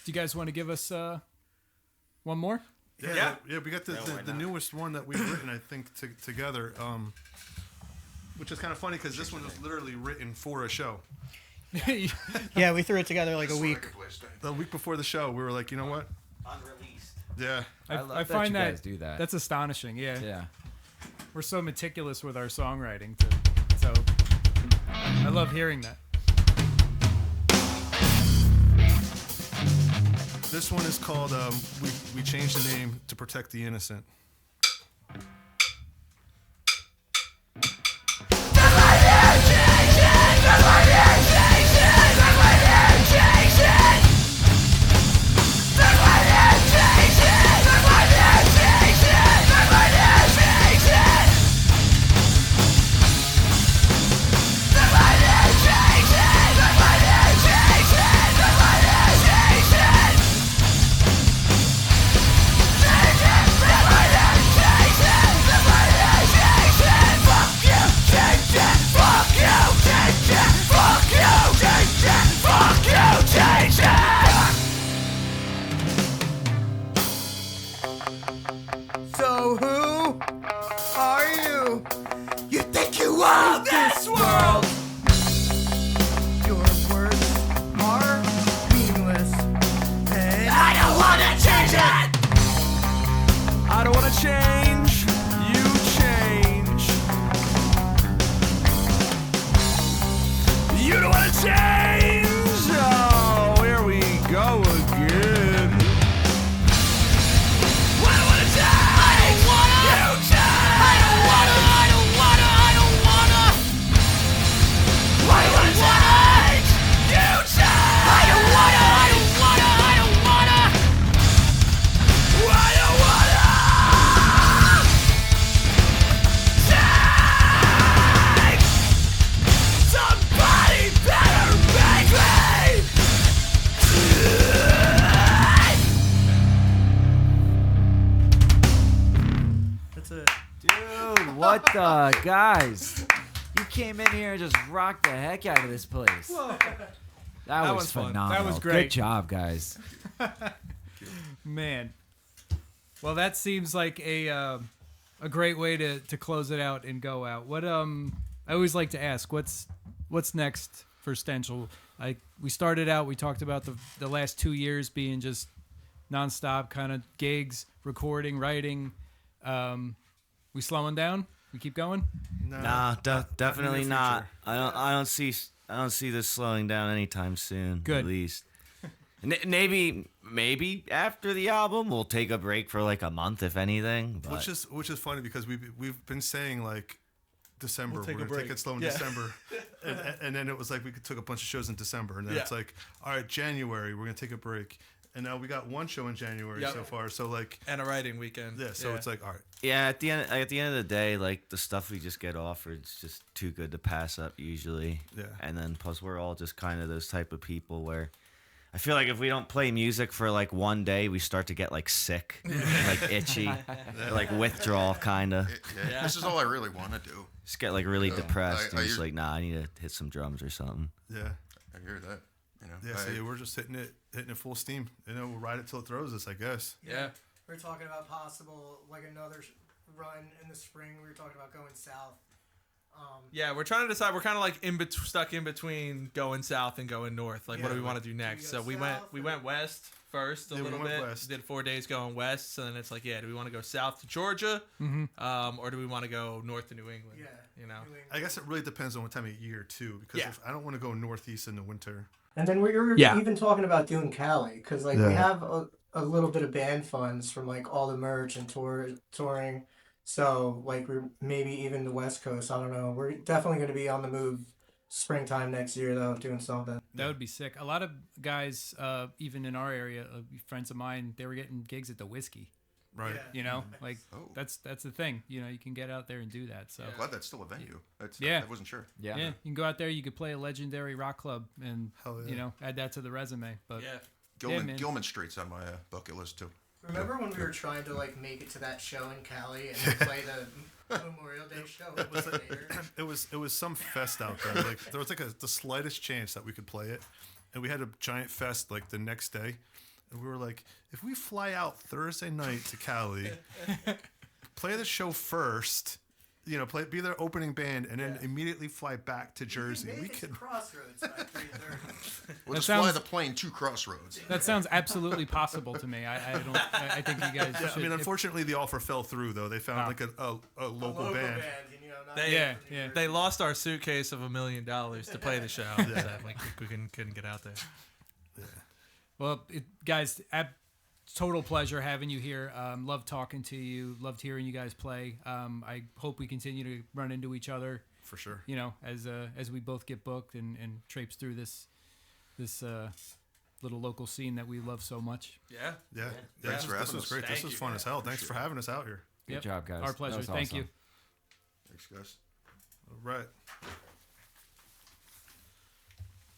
Do you guys want to give us one more? Yeah. We got the newest one that we've written, I think, together. Which is kind of funny because this one was literally written for a show. Yeah, we threw it together like a week. The week before the show, we were like, you know what? Unreleased. Yeah. I love that find you that guys do that. That's astonishing. Yeah. Yeah. We're so meticulous with our songwriting. So I love hearing that. This one is called we changed the name to protect the innocent. So who are you? You think you own this world? Your words are meaningless, and I don't want to change it. I don't want to change. You change. You don't want to change. Oh, here we go again. I don't want to change. I don't want to. You change. I don't want to. I don't want to. I don't want to. I don't want to change. You change. I don't want to. I don't want to. I don't want to. I don't want to. Change. Somebody better make me. That's it. Dude, what the guys? You came in here and just rocked the heck out of this place. That was was fun. phenomenal. That was great. Good job, guys. Man. Well, that seems like a great way to close it out and go out. What I always like to ask, what's next for Stential? We started out, we talked about the last 2 years being just nonstop kind of gigs, recording, writing. We slowing down? We keep going? Nah, definitely in the not. future. I don't see this slowing down anytime soon. Good. At least. Maybe after the album we'll take a break for like a month, if anything. But Which is funny because we've been saying like December We'll take we're a gonna take break. it slow in Yeah. December, and then it was like we took a bunch of shows in December, and then it's like, all right, January we're gonna take a break, and now we got one show in January Yep. so far. So like, And a writing weekend. yeah, so it's like, all right, yeah, at the end of the day, like the stuff we just get offered is just too good to pass up usually. Yeah. And then plus we're all just kind of those type of people where I feel like if we don't play music for like one day, we start to get like sick, like itchy, like withdrawal kind of. Yeah. This is all I really want to do. Just get like really depressed I and just usually- like, nah, I need to hit some drums or something. yeah, I hear that. You know, yeah. So yeah, we're just hitting it full steam. You know, we'll ride it till it throws us, I guess. Yeah. We're talking about possible like another run in the spring. We were talking about going south. Yeah, we're trying to decide. We're kind of like stuck in between going south and going north. Like, what do we want to do next? So we went west first a little we went bit. west. Did 4 days going west. So then it's like, do we want to go south to Georgia, or do we want to go north to New England? Yeah. You know. I guess it really depends on what time of year too, because if I don't want to go northeast in the winter. And then we were even talking about doing Cali because like we have a little bit of band funds from like all the merch and touring. So like we're maybe even the West Coast. I don't know. We're definitely going to be on the move springtime next year though, doing something. That would be sick. A lot of guys, even in our area, friends of mine, they were getting gigs at the Whiskey. Right. You know, like that's the thing. You know, you can get out there and do that. So Glad that's still a venue. Yeah. I wasn't sure. yeah, you can go out there. You could play a legendary rock club and Hell yeah. you know add that to the resume. But man. Gilman Street's on my bucket list too. Remember when we were trying to like make it to that show in Cali and play the Memorial Day show? It was some fest out there. Like there was like the slightest chance that we could play it, and we had a giant fest like the next day, and we were like, if we fly out Thursday night to Cali, play the show first, you know, be their opening band, and then immediately fly back to Jersey. We could. Crossroads by 3:30. We'll just sounds- fly the plane to Crossroads. That sounds absolutely possible to me. I think you guys. Yeah, should, I mean, unfortunately, the offer fell through though. They found like a local band. They lost our suitcase of $1 million to play the show. So, like, we couldn't get out there. Well, guys, total pleasure having you here. Loved talking to you. Loved hearing you guys play. I hope we continue to run into each other For sure. you know, as we both get booked and traipse through this little local scene that we love so much. Yeah. Yeah. Thanks for This having was us. great. Thank This was you, fun man. as hell. Thanks for having us out here. Good job, guys. Our That pleasure. was Thank awesome. you. Thanks, guys. All right.